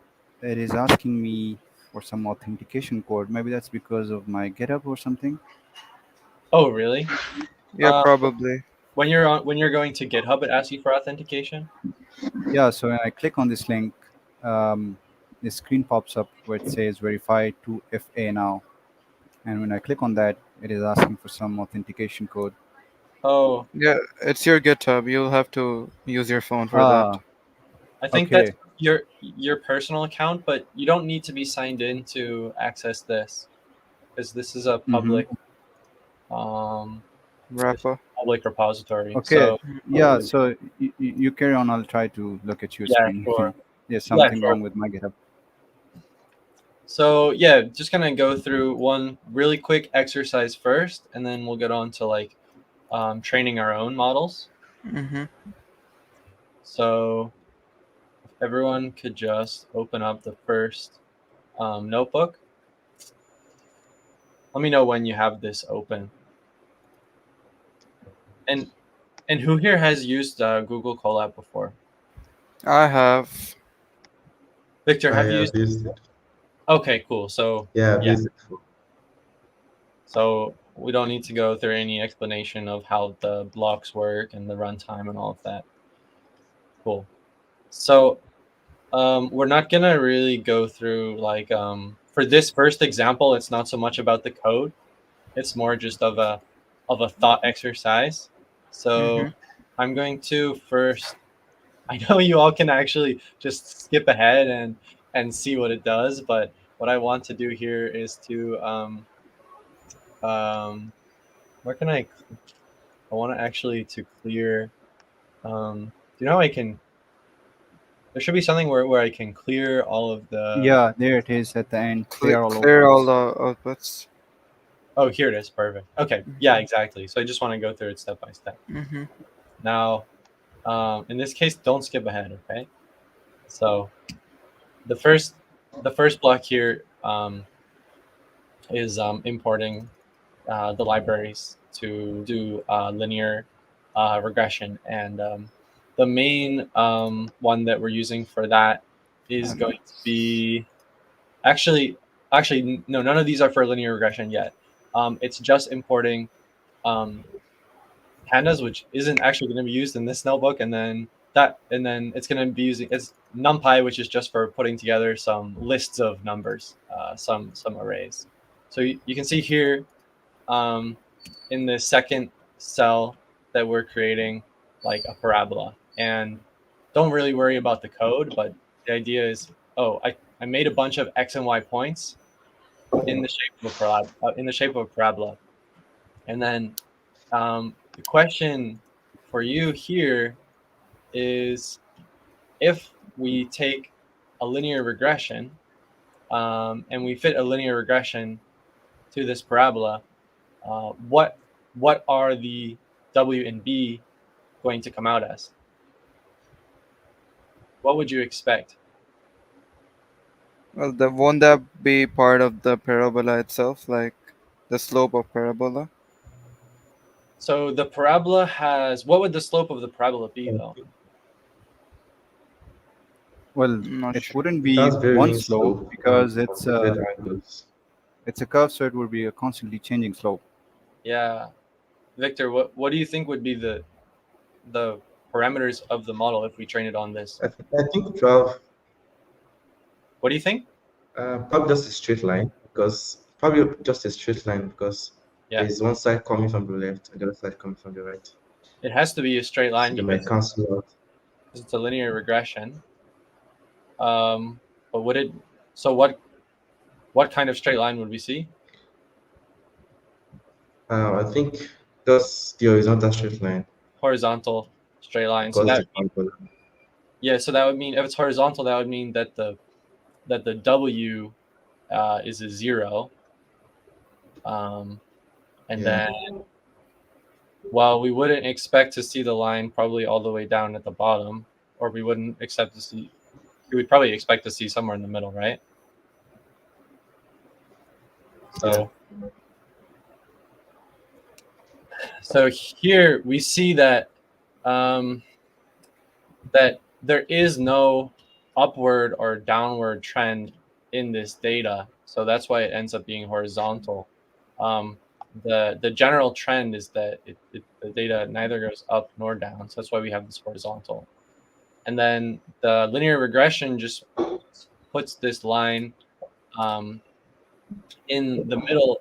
it is asking me for some authentication code. Maybe that's because of my GitHub or something. Oh, really? Yeah, Uh, probably. when you're going to GitHub, it asks you for authentication. Yeah, so when I click on this link, the screen pops up where it says verify to FA now. And when I click on that, it is asking for some authentication code. Oh, Yeah, it's your GitHub. You'll have to use your phone for that. Ah, I think that's okay. your personal account, but you don't need to be signed in to access this because this is a Mm-hmm. um this is Rapper. a public repository. Okay. So Yeah, so you carry on. I'll try to look at your yeah, screen. sure. Maybe there's Yeah, something sure. wrong with my GitHub. So yeah, just gonna go through one really quick exercise first, and then we'll get on to like training our own models. Mm-hmm. So if everyone could just open up the first notebook. Let me know when you have this open. And who here has used Google Colab before? I have. Victor, I have you used have used it? it. Okay, cool. So Yeah, yeah, beautiful. so we don't need to go through any explanation of how the blocks work and the runtime and all of that. Cool. So we're not gonna really go through like for this first example, it's not so much about the code. It's more just of a thought exercise. Mm-hmm. So I'm going to first. I know you all can actually just skip ahead and see what it does, but what I want to do here is to um where can I want to actually to clear do you know how I can there should be something where I can clear all of the Yeah, there it is at the end. Clear, Clear all clear all outputs. the outputs. oh, here it is, perfect. Okay, yeah, exactly. So I just want to go through it step by step. Mm-hmm. Now, in this case, don't skip ahead, okay? So the first the first block here is importing the libraries to do linear regression. And the main one that we're using for that is And going to be actually no, none of these are for linear regression yet. It's just importing um, pandas, which isn't actually going to be used in this notebook, and then it's going to be using it's NumPy, which is just for putting together some lists of numbers, some arrays. So you can see here um, in the second cell that we're creating like a parabola. And don't really worry about the code, but the idea is, oh, I made a bunch of x and y points in the shape of a parabola, and then the question for you here is if we take a linear regression and we fit a linear regression to this parabola, what are the W and B going to come out as? What would you expect? well, won't that be part of the parabola itself, like the slope of parabola? So the parabola has what would the slope of the parabola be though? Well, I'm not it sure. wouldn't It be has one varying slope slope because from different angles. it's a curve, so it would be a constantly changing slope. Yeah, Victor, what do you think would be the parameters of the model if we train it on this? I think it will have What do you think? probably just a straight line because Yeah, there's one side coming from the left and the other side coming from the right. it has to be a straight So line they might because cancel out. it's a linear regression. Um, but would it? So what kind of straight line would we see? I think just the horizontal straight line Horizontal straight line. So across that the parabola. yeah. So that would mean if it's horizontal, that would mean that the W is a zero. Um, and Yeah, then while we wouldn't expect to see the line probably all the way down at the bottom, or we wouldn't expect to see, we would probably expect to see somewhere in the middle, right? yeah. So so here we see that um, that there is no upward or downward trend in this data. So that's why it ends up being horizontal. Um, the general trend is that the data neither goes up nor down. So that's why we have this horizontal. And then the linear regression just puts this line um, in the middle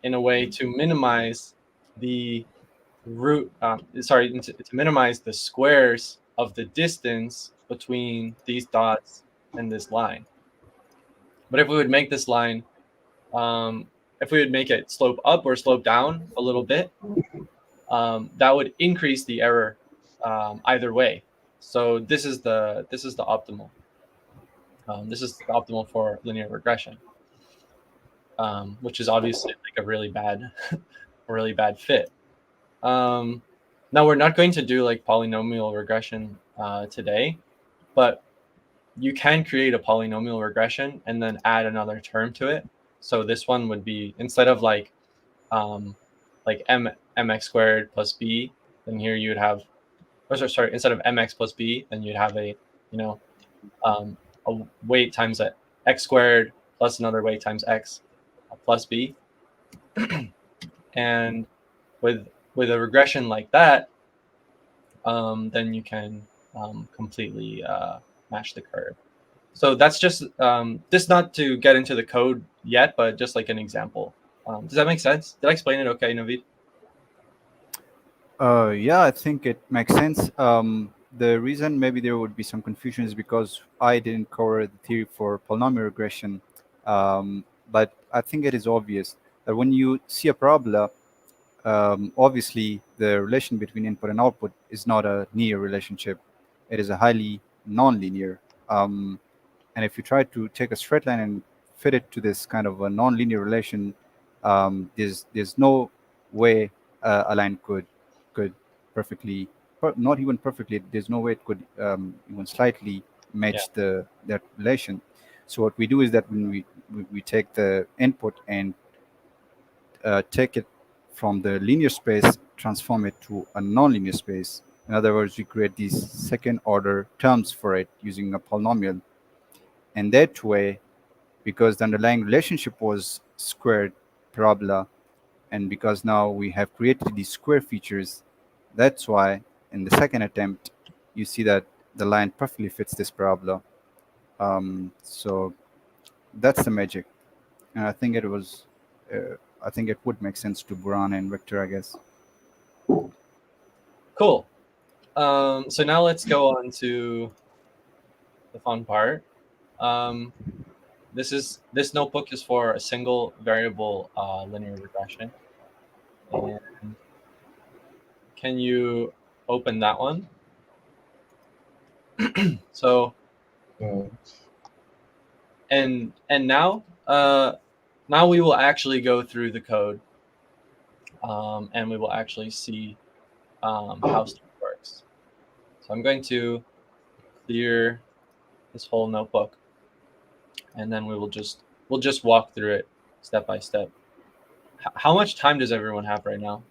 in a way to minimize the to minimize the squares of the distance between these dots and this line. But if we would make this line, um, if we would make it slope up or slope down a little bit, that would increase the error either way. So this is the optimal. This is the optimal for linear regression, which is obviously like a a really bad fit. Um, Now we're not going to do like polynomial regression today, but you can create a polynomial regression and then add another term to it. So this one would be instead of um, like mx squared plus b, then here you would have, sorry, instead of mx plus b, then you'd have a you know um, a weight times a x squared plus another way times x plus b. And with a regression like that, then you can completely match the curve. So that's just not to get into the code yet, but just like an example. Does that make sense? Did I explain it okay, Naveed? Yeah, I think it makes sense. The reason maybe there would be some confusion is because I didn't cover the theory for polynomial regression. But I think it is obvious that when you see a parabola, obviously the relation between input and output is not a linear relationship. It is a highly non-linear. Um, and if you try to take a straight line and fit it to this kind of a non-linear relation, there's no way a line could perfectly, not even perfectly. There's no way it could even slightly Yeah. match that relation. So what we do is that when we take the input and take it from the linear space, transform it to a nonlinear space. In other words, we create these second order terms for it using a polynomial. And that way, because the underlying relationship was squared parabola, and because now we have created these square features, that's why in the second attempt, you see that the line perfectly fits this parabola. So that's the magic. And I think it would make sense to Buran and Victor, I guess. Cool. So now let's go on to the fun part. Um, this notebook is for a single variable linear regression. And can you open that one? So Mm. and now now we will actually go through the code, and we will actually see how stuff works. So I'm going to clear this whole notebook, and then we'll just walk through it step by step. How much time does everyone have right now?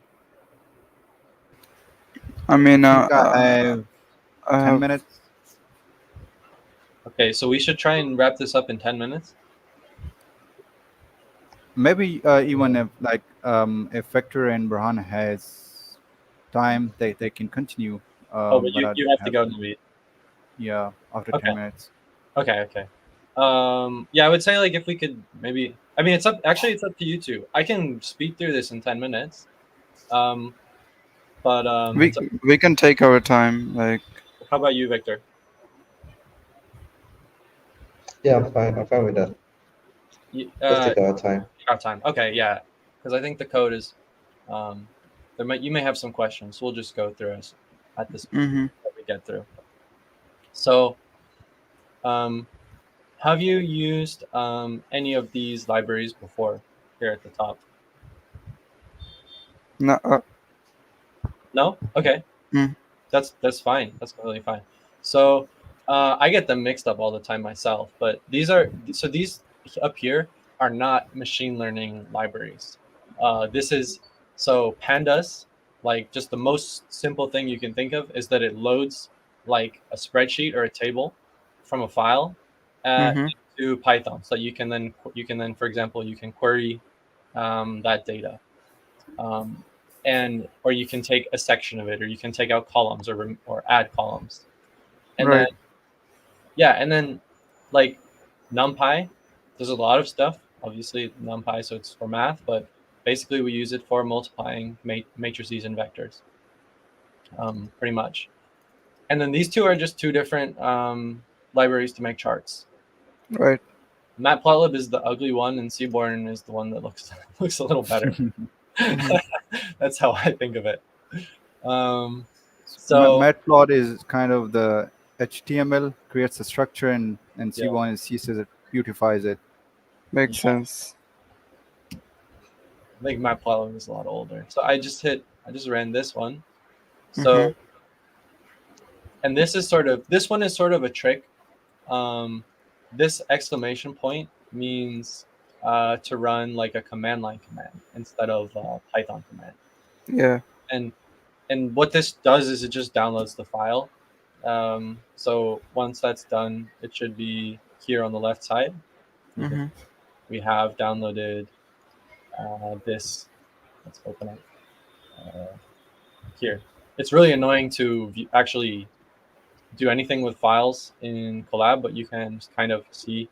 I I mean, think I have I 10 have. minutes. Okay, so we should try and wrap this up in 10 minutes. Maybe even if Vector and Burhan has time, they can continue. Oh, but But I you don't have to have go, to. Naveed. Yeah, after Okay, 10 minutes. okay. Yeah, I would say like if we could maybe. I mean, it's up to you two. I can speed through this in 10 minutes. Um, but We we can take our time. Like, how about you, Victor? Yeah, I'm fine. I'm fine with that. You, Let's take our time. got time. Okay, yeah, because I think the code is. Um, you may have some questions. So we'll just go through us at this mm-hmm. that we get through. So, um, have you used any of these libraries before? Here at the top. No, No. Okay. mm, That's fine. That's completely fine. So I get them mixed up all the time myself. But these up here are not machine learning libraries. This is so pandas. Like just the most simple thing you can think of is that it loads like a spreadsheet or a table from a file mm-hmm. to Python. So you can then, for example, you can query that data. Um, and or you can take a section of it, or you can take out columns or add columns, and then Right. and then like NumPy, there's a lot of stuff. Obviously NumPy, so it's for math, but basically we use it for multiplying matrices and vectors, pretty much. And then these two are just two different libraries to make charts. Right. Matplotlib is the ugly one, and Seaborn is the one that looks looks a little better. Mm-hmm. That's how I think of it. Um, So so Matplot is kind of the HTML creates a structure, and yeah, C1 is CSS it beautifies it. yeah, Makes sense. I think Matplotlib is a lot older. So I just ran this one. Mm-hmm. So and this one is sort of a trick. Um, this exclamation point means to run like a command line command instead of Python command. Yeah. And what this does is it just downloads the file. So once that's done, it should be here on the left side. You can Mm-hmm. we have downloaded this. Let's open it here. It's really annoying to actually do anything with files in Collab, but you can kind of see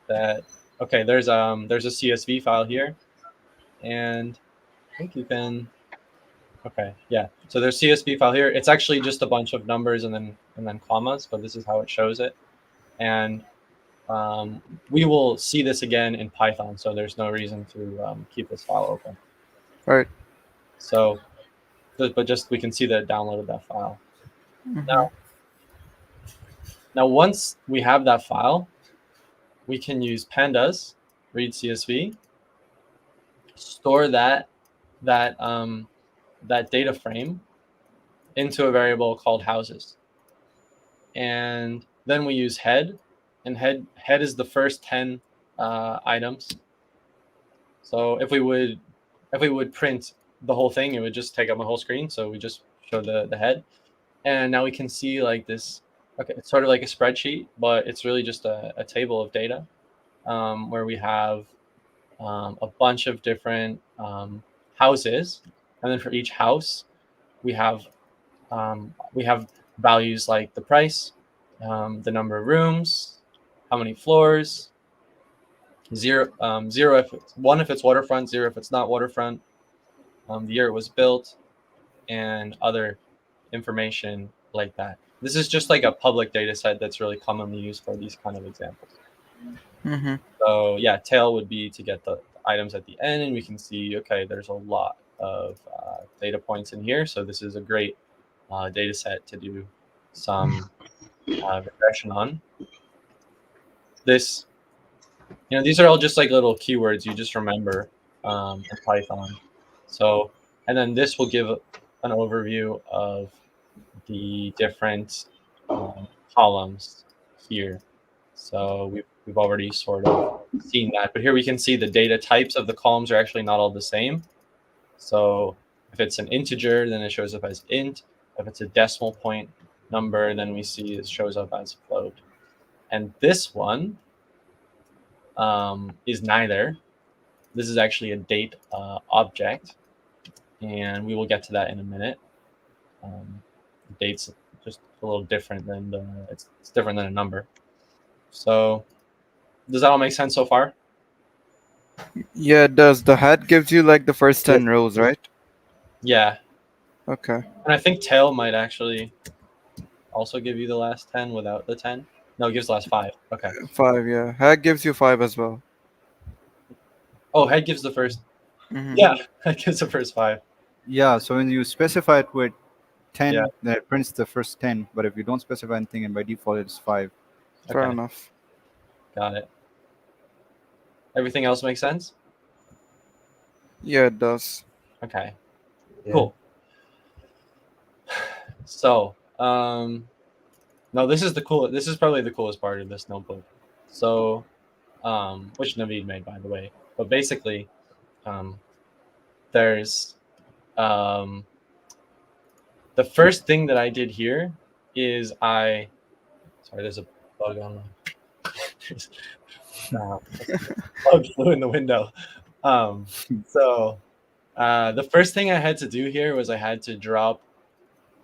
that. Okay, there's a CSV file here, and I think you can. Okay, yeah. So there's CSV file here. It's actually just a bunch of numbers and then commas, but this is how it shows it. And we will see this again in Python, so there's no reason to keep this file open. Right. So, but just we can see that it downloaded that file. Mm-hmm. Now, once we have that file, we can use pandas, read CSV, store that data frame into a variable called houses, and then we use head, and head is the first 10 items. So if we would print the whole thing, it would just take up my whole screen. So we just show the head, and now we can see like this. Okay, it's sort of like a spreadsheet, but it's really just a table of data where we have a bunch of different houses, and then for each house, we have values like the price, the number of rooms, how many floors, zero if it's one if it's waterfront, zero if it's not waterfront, the year it was built, and other information like that. This is just like a public data set that's really commonly used for these kind of examples. Mm-hmm. So yeah, tail would be to get the items at the end, and we can see, okay, there's a lot of data points in here. So this is a great data set to do some regression on. This, these are all just like little keywords you just remember in Python. So, and then this will give an overview of the different columns here. So we've already sort of seen that, but here we can see the data types of the columns are actually not all the same. So if it's an integer, then it shows up as int. If it's a decimal point number, then we see it shows up as float. And this one is neither. This is actually a date object, and we will get to that in a minute. Date's just a little different than it's different than a number. So does that all make sense so far? Yeah, it does. The hat gives you like the first 10 rows, right? Yeah. Okay. And I think tail might actually also give you the last 10 without the 10. No, it gives the last 5. Okay. 5, yeah. Hat gives you 5 as well. Oh, head gives the first. Mm-hmm. Yeah, head gives the first 5. Yeah, so when you specify it with 10, Yeah. then it prints the first 10. But if you don't specify anything, and by default it's 5. Fair Okay. enough. Got it. Everything else makes sense? Yeah, it does. Okay. Yeah. Cool. So, no, this is probably the coolest part of this notebook. So, which Naveed made, by the way. But basically, there's the first thing that I did here is sorry, there's a bug on the bug flew in the window. So the first thing I had to do here was I had to drop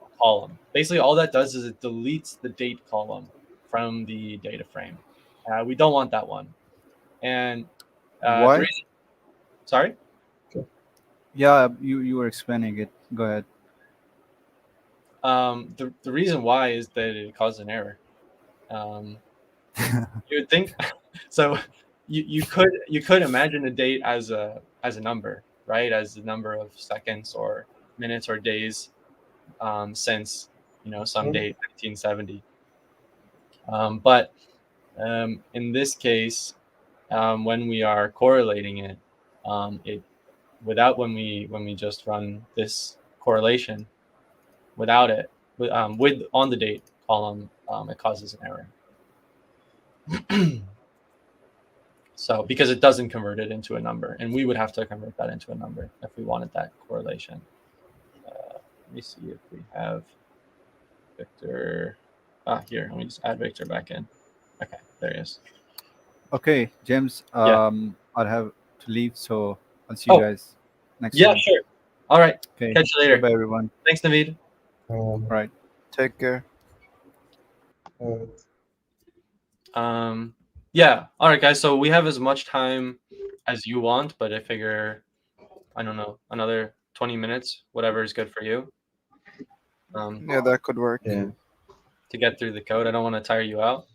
a column. Basically, all that does is it deletes the date column from the data frame. We don't want that one. And Why? Sorry? Yeah, you were explaining it. Go ahead. The reason why is that it caused an error. You would think so. You could imagine a date as a number, right? As the number of seconds or minutes or days since some date 1970. But in this case, when we are correlating it, when we just run this correlation without it with on the date column, it causes an error. So because it doesn't convert it into a number, and we would have to convert that into a number if we wanted that correlation. Let me see if we have Victor. Here, let me just add Victor back in. Okay, there he is. Okay, James. Yeah. I'll have to leave, so I'll see you Oh, guys next yeah, time. sure. All right. Okay. Catch you Bye later. bye, everyone. Thanks, Naveed. Um, All right. Take care. uh, Yeah. All right, guys. So we have as much time as you want, but I figure, I don't know, another 20 minutes, whatever is good for you, um, Yeah, that could work. yeah, to get through the code. I don't want to tire you out.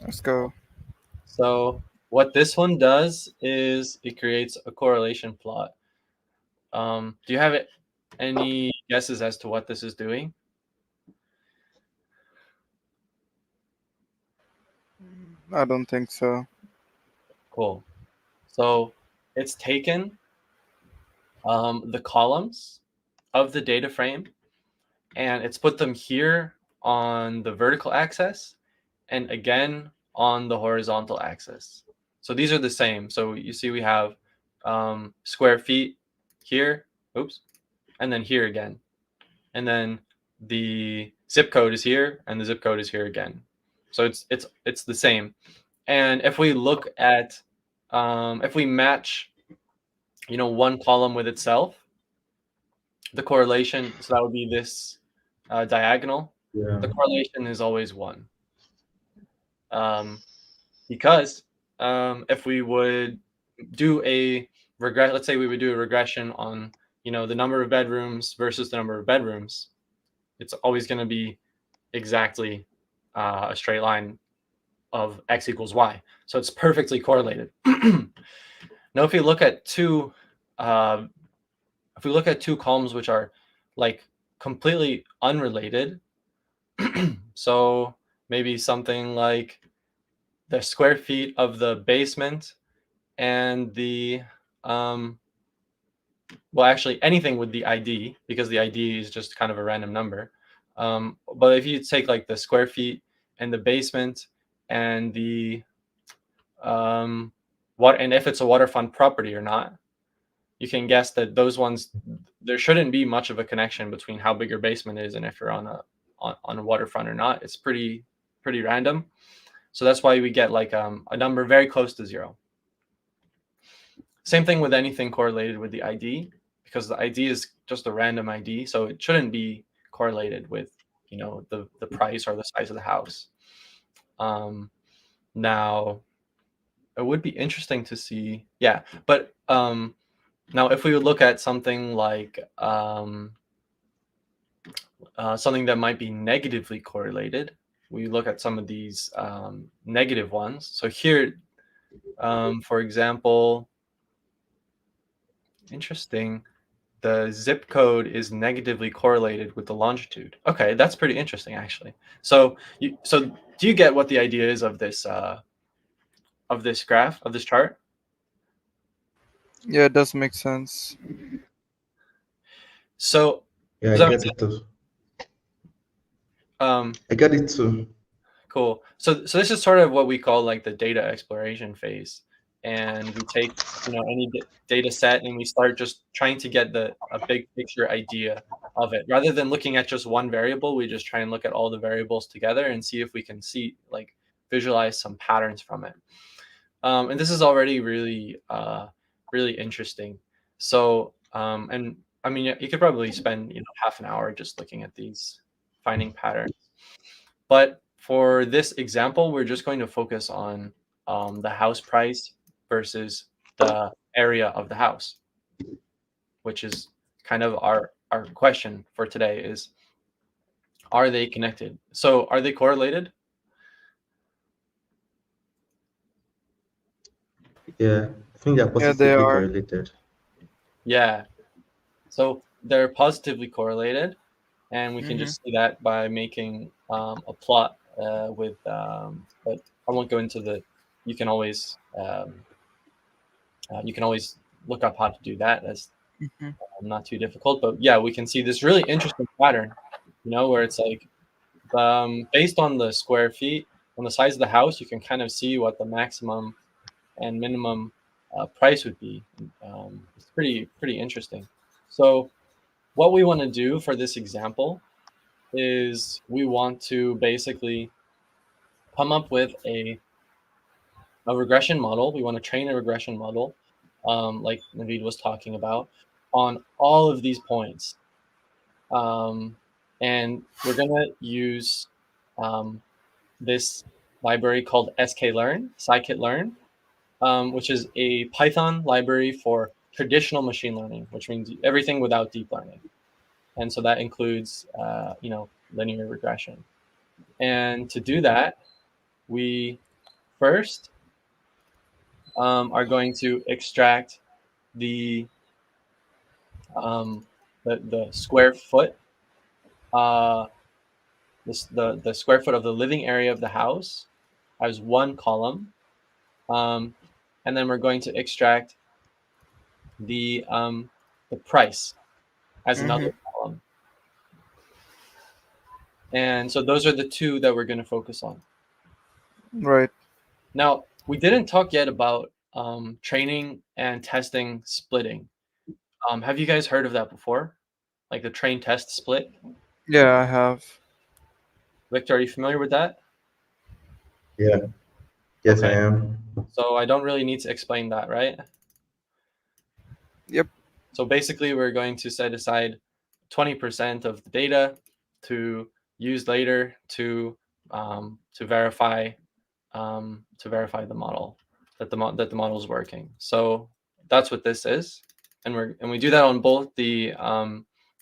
Let's go. So what this one does is it creates a correlation plot. Do you have any guesses as to what this is doing? I don't think so. Cool. So it's taken the columns of the data frame and it's put them here on the vertical axis and again on the horizontal axis. So these are the same. So you see we have square feet here, oops, and then here again. And then the zip code is here and the zip code is here again. So it's the same. And if we look at if we match one column with itself, the correlation, so that would be this diagonal, yeah, the correlation is always 1. Because if we would do a let's say we would do a regression on the number of bedrooms versus the number of bedrooms, it's always going to be exactly a straight line of x equals y. So it's perfectly correlated. Now, if we look at two columns which are like completely unrelated, so maybe something like the square feet of the basement and the well, actually anything with the ID, because the ID is just kind of a random number. But if you take like the square feet and the basement and the what, and if it's a waterfront property or not, you can guess that those ones, there shouldn't be much of a connection between how big your basement is and if you're on a waterfront or not. It's pretty random. So that's why we get like a number very close to 0. Same thing with anything correlated with the ID, because the ID is just a random ID, so it shouldn't be correlated with the price or the size of the house. Now it would be interesting to see, yeah, but now if we would look at something like something that might be negatively correlated, we look at some of these negative ones. So here, for example, interesting, the zip code is negatively correlated with the longitude. Okay, that's pretty interesting, actually. So do you get what the idea is of this graph, of this chart? Yeah, it does make sense. So yeah. does I that make get it sense? too. Um, I get it too. cool. So this is sort of what we call like the data exploration phase, and we take any data set and we start just trying to get a big picture idea of it. Rather than looking at just one variable, we just try and look at all the variables together and see if we can visualize some patterns from it. And this is already really really interesting. So and I mean, you could probably spend half an hour just looking at these, finding patterns. But for this example, we're just going to focus on the house price versus the area of the house, which is kind of our question for today is, are they connected? So are they correlated? Yeah, I think they're Yeah, they positively are. correlated. Yeah. So they're positively correlated, and we can Mm-hmm. just see that by making a plot with, but I won't go into the. You can always look up how to do that. That's Mm-hmm. not too difficult. But yeah, we can see this really interesting pattern, where it's like based on the square feet, on the size of the house, you can kind of see what the maximum and minimum price would be. It's pretty interesting. So what we want to do for this example is we want to basically come up with a a regression model. We want to train a regression model, like Naveed was talking about, on all of these points. And we're going to use this library called sklearn, scikit-learn, which is a Python library for traditional machine learning, which means everything without deep learning. And so that includes, linear regression. And to do that, we first are going to extract the the square foot, the square foot of the living area of the house as one column, and then we're going to extract the price as another column. And so those are the two that we're going to focus on. Right. Now, we didn't talk yet about training and testing splitting. Have you guys heard of that before? Like the train test split? Yeah, I have. Victor, are you familiar with that? Yeah. Yes, I Okay. am. So I don't really need to explain that, right? Yep. So basically, we're going to set aside 20% of the data to use later to verify the model that the model is working. So that's what this is, and we do that on both the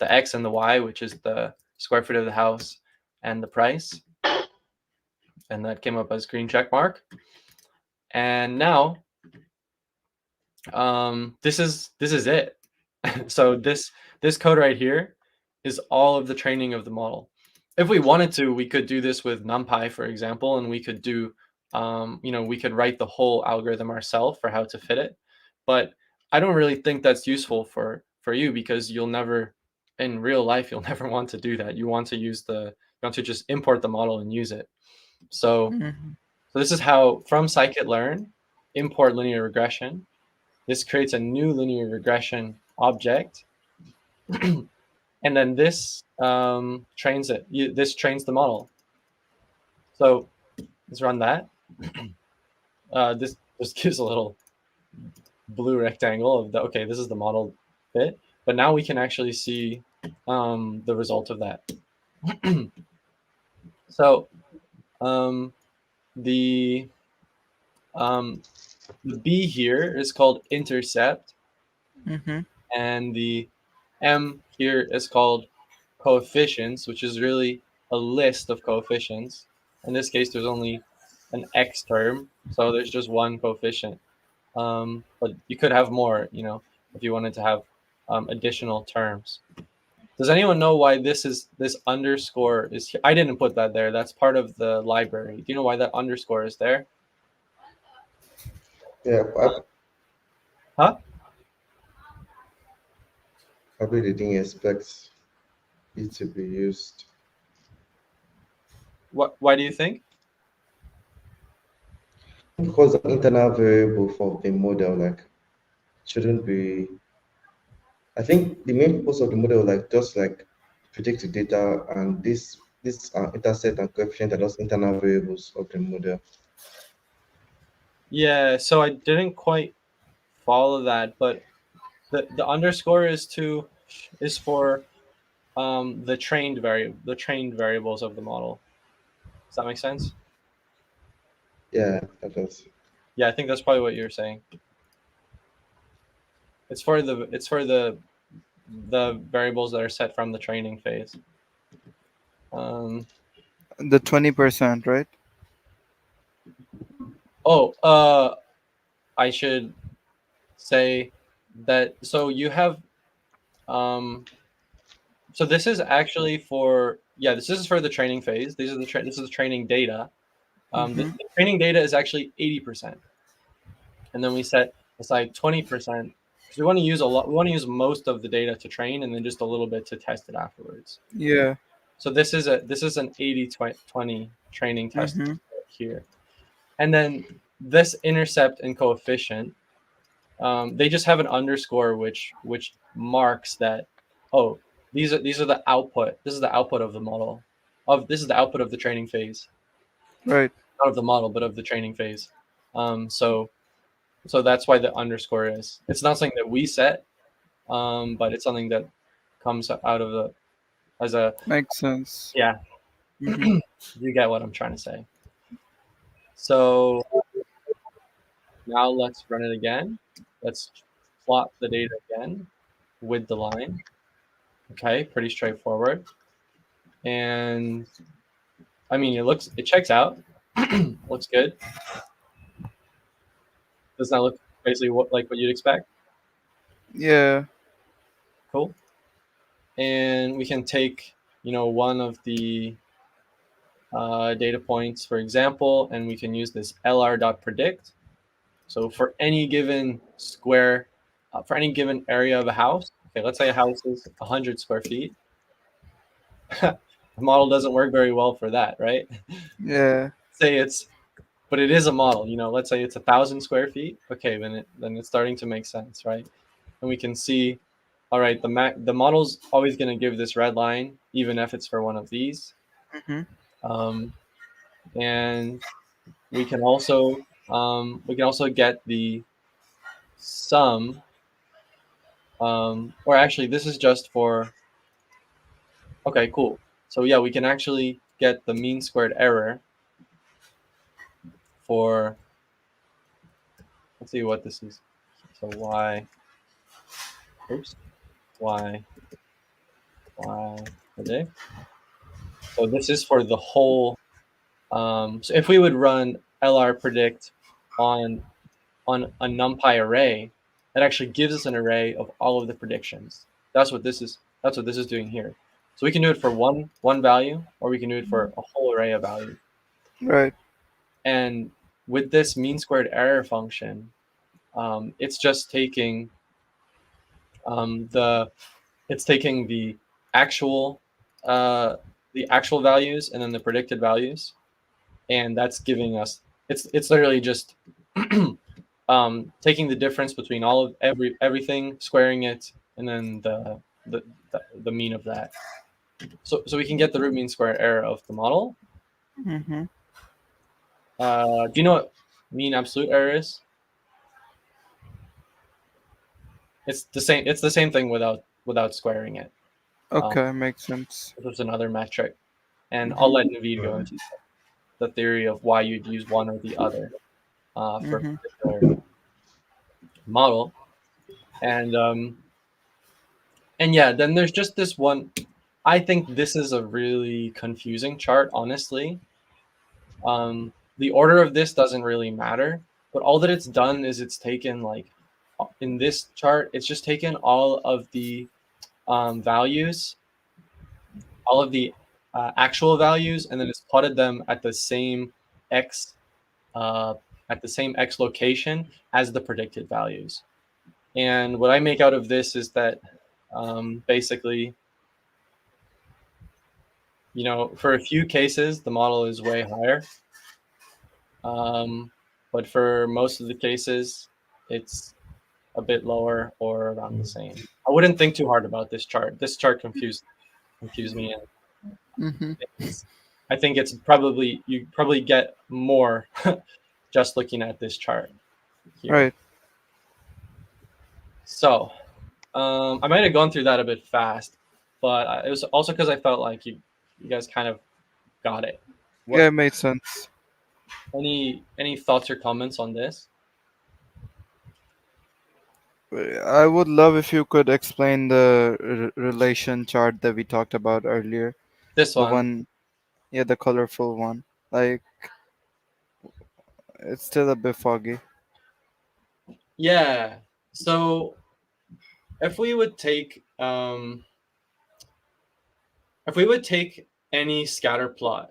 x and the y, which is the square foot of the house and the price, and that came up as green check mark. And now this is it. So this code right here is all of the training of the model. If we wanted to, we could do this with NumPy, for example, and we could do, we could write the whole algorithm ourselves for how to fit it. But I don't really think that's useful for you, because you'll never, in real life, you'll never want to do that. You want to just import the model and use it. So, so this is how, from scikit-learn, import linear regression. This creates a new linear regression object. And then this trains it. This trains the model. So let's run that. This just gives a little blue rectangle of okay, this is the model fit. But now we can actually see the result of that. So the B here is called intercept, and the M here is called coefficients, which is really a list of coefficients. In this case, there's only an x term, so there's just one coefficient. But you could have more, if you wanted to have additional terms. Does anyone know why this underscore is here? I didn't put that there. That's part of the library. Do you know why that underscore is there? Yeah, Huh? probably they didn't expect it to be used. Why do you think? Because the internal variable for the model like shouldn't be. I think the main purpose of the model like just like predict the data, and this intercept and coefficient are just internal variables of the model. Yeah, so I didn't quite follow that, but the underscore is for the trained variables of the model. Does that make sense? Yeah, that does. Yeah, I think that's probably what you're saying. It's for the variables that are set from the training phase. The 20%, right? I should say that. So you have so this is actually for this is for the training phase. This is the training data. The training data is actually 80%, and then we set aside 20% because we want to use a lot. We want to use most of the data to train, and then just a little bit to test it afterwards. Yeah. So this is an 80-20 training test here, and then this intercept and coefficient. They just have an underscore which marks that, oh, these are the output. This is the output of the model. This is the output of the training phase. Right. Not of the model, but of the training phase. So that's why the underscore is. It's not something that we set, but it's something that comes out of the as a Makes sense. yeah. Mm-hmm. You get what I'm trying to say. So now let's run it again. Let's plot the data again with the line. Okay, pretty straightforward. And I mean, it checks out. Looks good. Does not look basically like what you'd expect. Yeah. Cool. And we can take, one of the data points, for example, and we can use this lr.predict. So for any given square, for any given area of a house, okay, let's say a house is 100 square feet. The model doesn't work very well for that, right? Yeah. But it is a model. Let's say it's 1,000 square feet. Okay, then it's starting to make sense, right? And we can see, all right, the model's always going to give this red line, even if it's for one of these. Mm-hmm. Um, and we can also get the sum, or actually this is just for, okay, cool. So yeah, we can actually get the mean squared error for, let's see what this is. So y predict. So this is for the whole. So if we would run lr predict on a numpy array, that actually gives us an array of all of the predictions. That's what this is doing here. So we can do it for one value, or we can do it for a whole array of values. Right. And with this mean squared error function, it's just taking the actual values and then the predicted values, and that's giving us it's literally just taking the difference between all of everything, squaring it, and then the mean of that. So we can get the root mean square error of the model. Mm-hmm. Do you know what mean absolute error is? It's the same. It's the same thing without squaring it. Okay, makes sense. This is another metric, and I'll Mm-hmm. let Naveed go into the theory of why you'd use one or the other for a Mm-hmm. particular model. And yeah, then there's just this one. I think this is a really confusing chart, honestly. The order of this doesn't really matter, but all that it's done is it's taken, like, in this chart, it's just taken all of the values, all of the actual values, and then it's plotted them at the same x uh, location as the predicted values. And what I make out of this is that basically, for a few cases, the model is way higher. But for most of the cases, it's a bit lower or around the same. I wouldn't think too hard about this chart. This chart confused me, and Mm-hmm. I think you probably get more just looking at this chart here. Right. So I might have gone through that a bit fast, but it was also because I felt like you guys kind of got it. Yeah, it made sense. Any thoughts or comments on this? I would love if you could explain the relation chart that we talked about earlier. This The one, one, yeah, the colorful one. Like, it's still a bit foggy. yeah. So if we would take any scatter plot,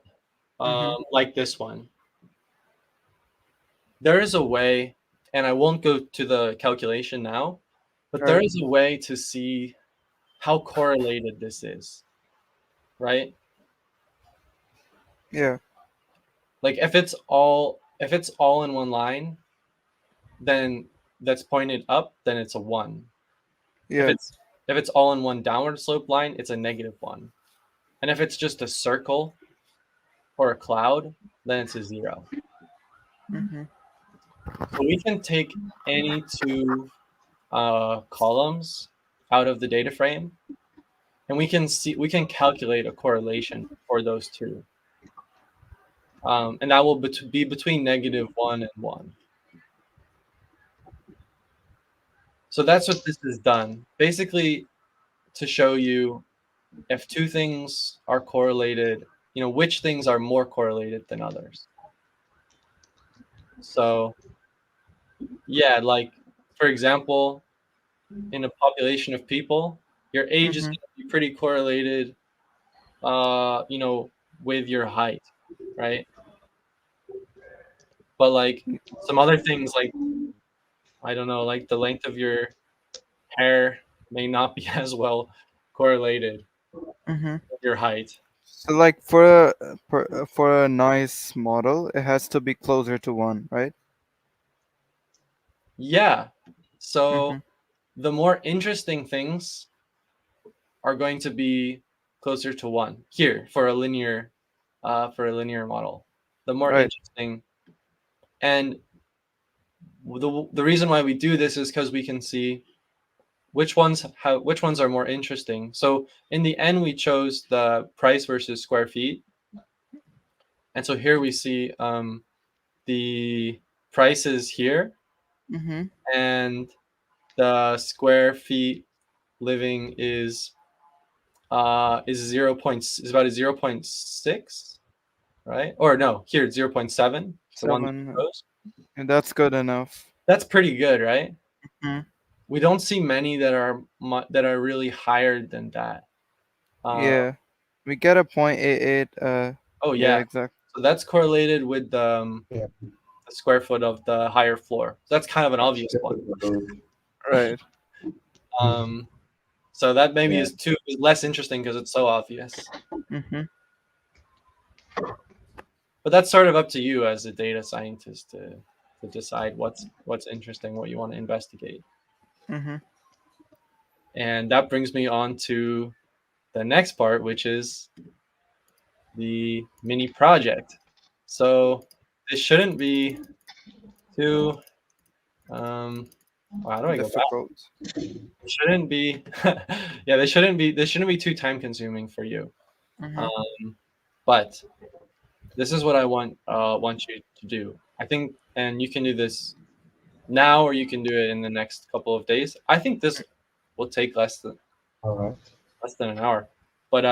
Mm-hmm. like this one, there is a way, and I won't go to the calculation now, but there Right. is a way to see how correlated this is, right? Yeah. Like if it's all in one line, then that's pointed up, then it's a 1. If Yeah. it's all in one downward slope line, it's a -1. And if it's just a circle or a cloud, then it's a 0. Mm-hmm. So we can take any two columns out of the data frame, and we can calculate a correlation for those two, and that will be between -1 and 1. So that's what this has done, basically, to show you if two things are correlated, which things are more correlated than others. So yeah, like for example, in a population of people, your age is Mm-hmm. going to be pretty correlated, you know, with your height, right? But like some other things, like I don't know, like the length of your hair may not be as well correlated Mm-hmm. with your height. So like for a nice model, it has to be closer to one, right? Yeah. Mm-hmm. So the more interesting things are going to be closer to 1 here for a linear model. The more Right. interesting, and the reason why we do this is because we can see which ones are more interesting. So in the end, we chose the price versus square feet, and so here we see the prices here, Mm-hmm. and the square feet living is about a 0.6, right? Or no, here it's 0.7, the one that we 7. chose. And that's good enough. That's pretty good, right? Mm-hmm. We don't see many that are really higher than that. Uh, Yeah. We get a 0.88. oh Yeah, yeah, exactly. so that's correlated with Yeah. the square foot of the higher floor. So that's kind of an obvious one. Right. Um, so that maybe Yeah. is less interesting because it's so obvious. Mm-hmm. But that's sort of up to you as a data scientist to decide what's interesting, what you want to investigate. Mm-hmm. And that brings me on to the next part, which is the mini project. So this shouldn't be too. How do I go back? Difficult. It shouldn't be. Yeah, this shouldn't be. This shouldn't be too time consuming for you. Mm-hmm. But this is what I want you to do. I think, and you can do this now, or you can do it in the next couple of days. I think this will take All right. less than an hour. But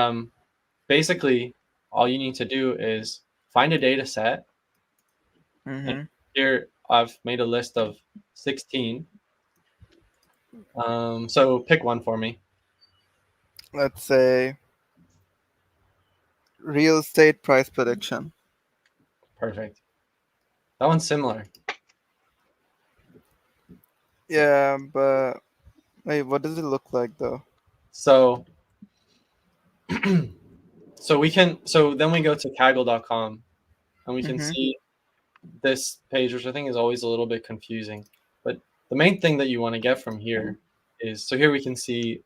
basically, all you need to do is find a data set. And Mm-hmm. here I've made a list of 16. So pick one for me. Let's say real estate price prediction. Perfect. That one's similar. Yeah, but wait, what does it look like though? So so then we go to kaggle.com, and we can Mm-hmm. see this page, which I think is always a little bit confusing. But the main thing that you want to get from here is, so here we can see,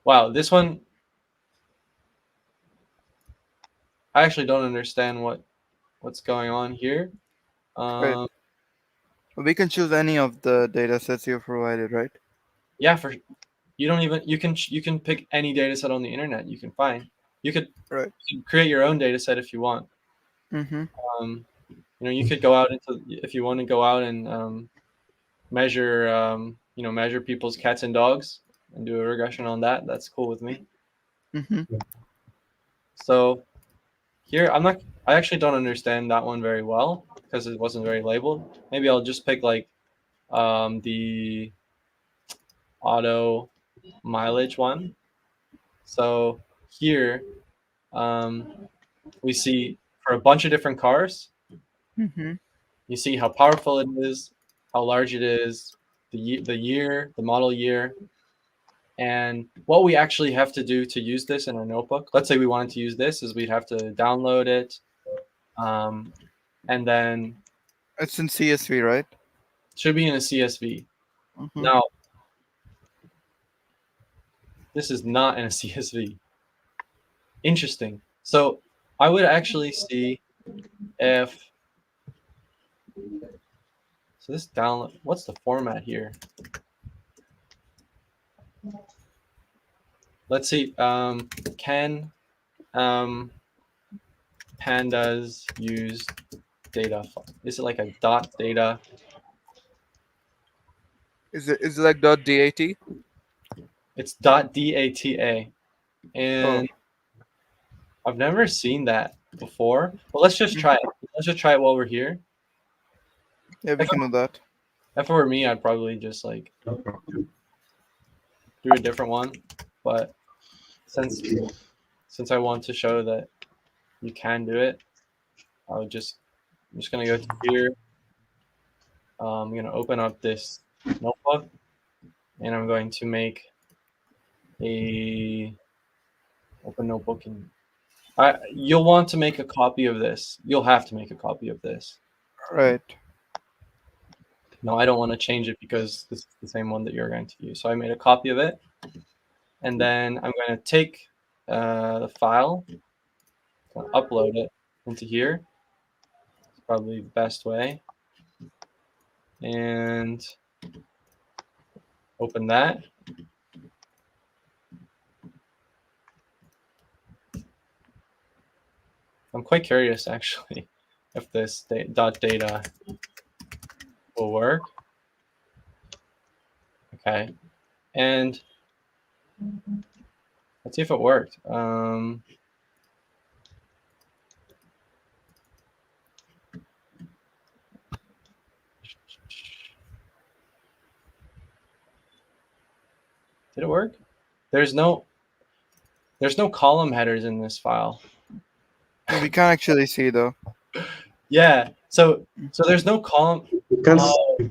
wow, this one, I actually don't understand what's going on here. Right. Um, We can choose any of the data sets you provided, right? yeah, you don't even you can pick any data set on the internet you can find. You could, Right. you could create your own data set if you want. Mm-hmm. You could go out into, if you want to go out and measure measure people's cats and dogs and do a regression on that. That's cool with me. Mm-hmm. So here I actually don't understand that one very well because it wasn't very labeled. Maybe I'll just pick like the auto mileage one. So here we see for a bunch of different cars, Mm-hmm. you see how powerful it is, how large it is, the model year, and what we actually have to do to use this in our notebook. Let's say we wanted to use this, is we'd have to download it, um, and then It's in CSV, right? it should be in a CSV. Mm-hmm. Now, this is not in a CSV. Interesting. So I would actually see if So this download, what's the format here? Let's see. Can pandas use data? Is it like a dot data? Is it like .dat? It's dot data, Oh, and I've never seen that before. But let's just try it. Let's just try it while we're here. yeah, we can do that. If it were me, I'd probably just like No problem. do a different one. But since I want to show that you can do it, I'm just gonna go to here. I'm gonna open up this notebook, and I'm going to make a open notebook, and you'll want to make a copy of this. You'll have to make a copy of this. Right. No, I don't want to change it because this is the same one that you're going to use. So I made a copy of it, and then I'm going to take the file, upload it into here. It's probably the best way, and open that. I'm quite curious actually if this data will work. Okay, and let's see if it worked. Did it work? There's no column headers in this file. We can't actually see though. Yeah. So there's no column. You can Oh,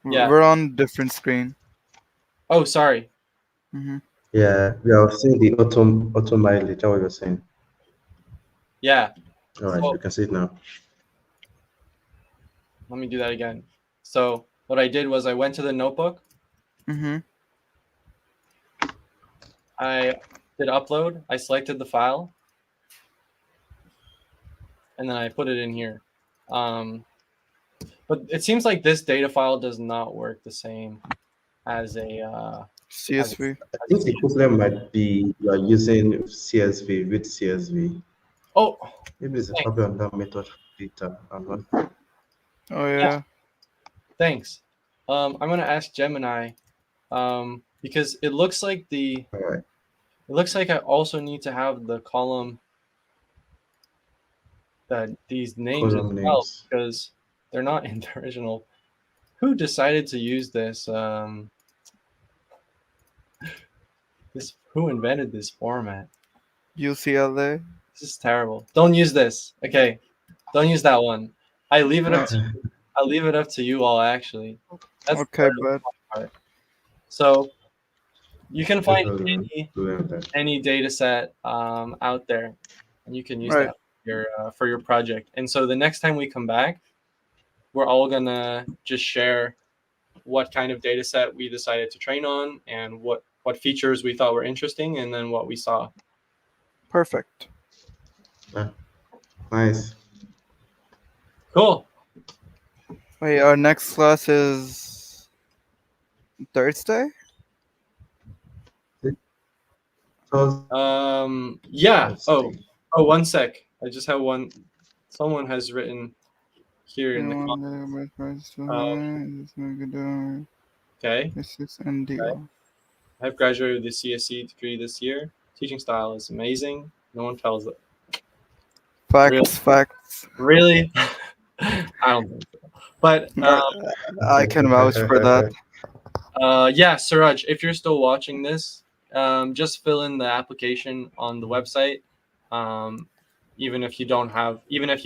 yeah. We're on different screen. Oh, sorry. yeah, we have seen the auto mileage. How you're saying? Yeah. All right, So we can see it now. let me do that again. So what I did was I went to the notebook. I did upload. I selected the file, and then I put it in here. But it seems like this data file does not work the same as a CSV. I think the problem might be you are using CSV with CSV. Oh, Maybe there's a problem on that method for data. I'm not. Oh yeah. thanks. I'm gonna ask Gemini because it looks like All right. I also need to have the column these names as Column well names. because they're not in the original. Who decided to use this? Who invented this format? UCLA. This is terrible. Don't use this. Okay, don't use that one. I leave it up to you all. Actually, that's Okay, the but part. So you can No find problem. Problem with that. any data set out there, and you can use right. that for your project. And so the next time we come back, we're all gonna just share what kind of data set we decided to train on and what features we thought were interesting, and then what we saw. Perfect. Ah, nice. Cool. Wait, our next class is Thursday? Thursday. Yeah. Oh, one sec. I just have one. Someone has written here in the comments. Okay. This is NDO. I've graduated with a CSE degree this year. Teaching style is amazing. No one tells it. Facts. Really? I don't think so. But I can vouch for that. yeah, Suraj, if you're still watching this, just fill in the application on the website. Even if you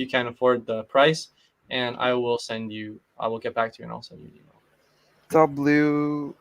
can't afford the price, and I will get back to you and I'll send you an email. W.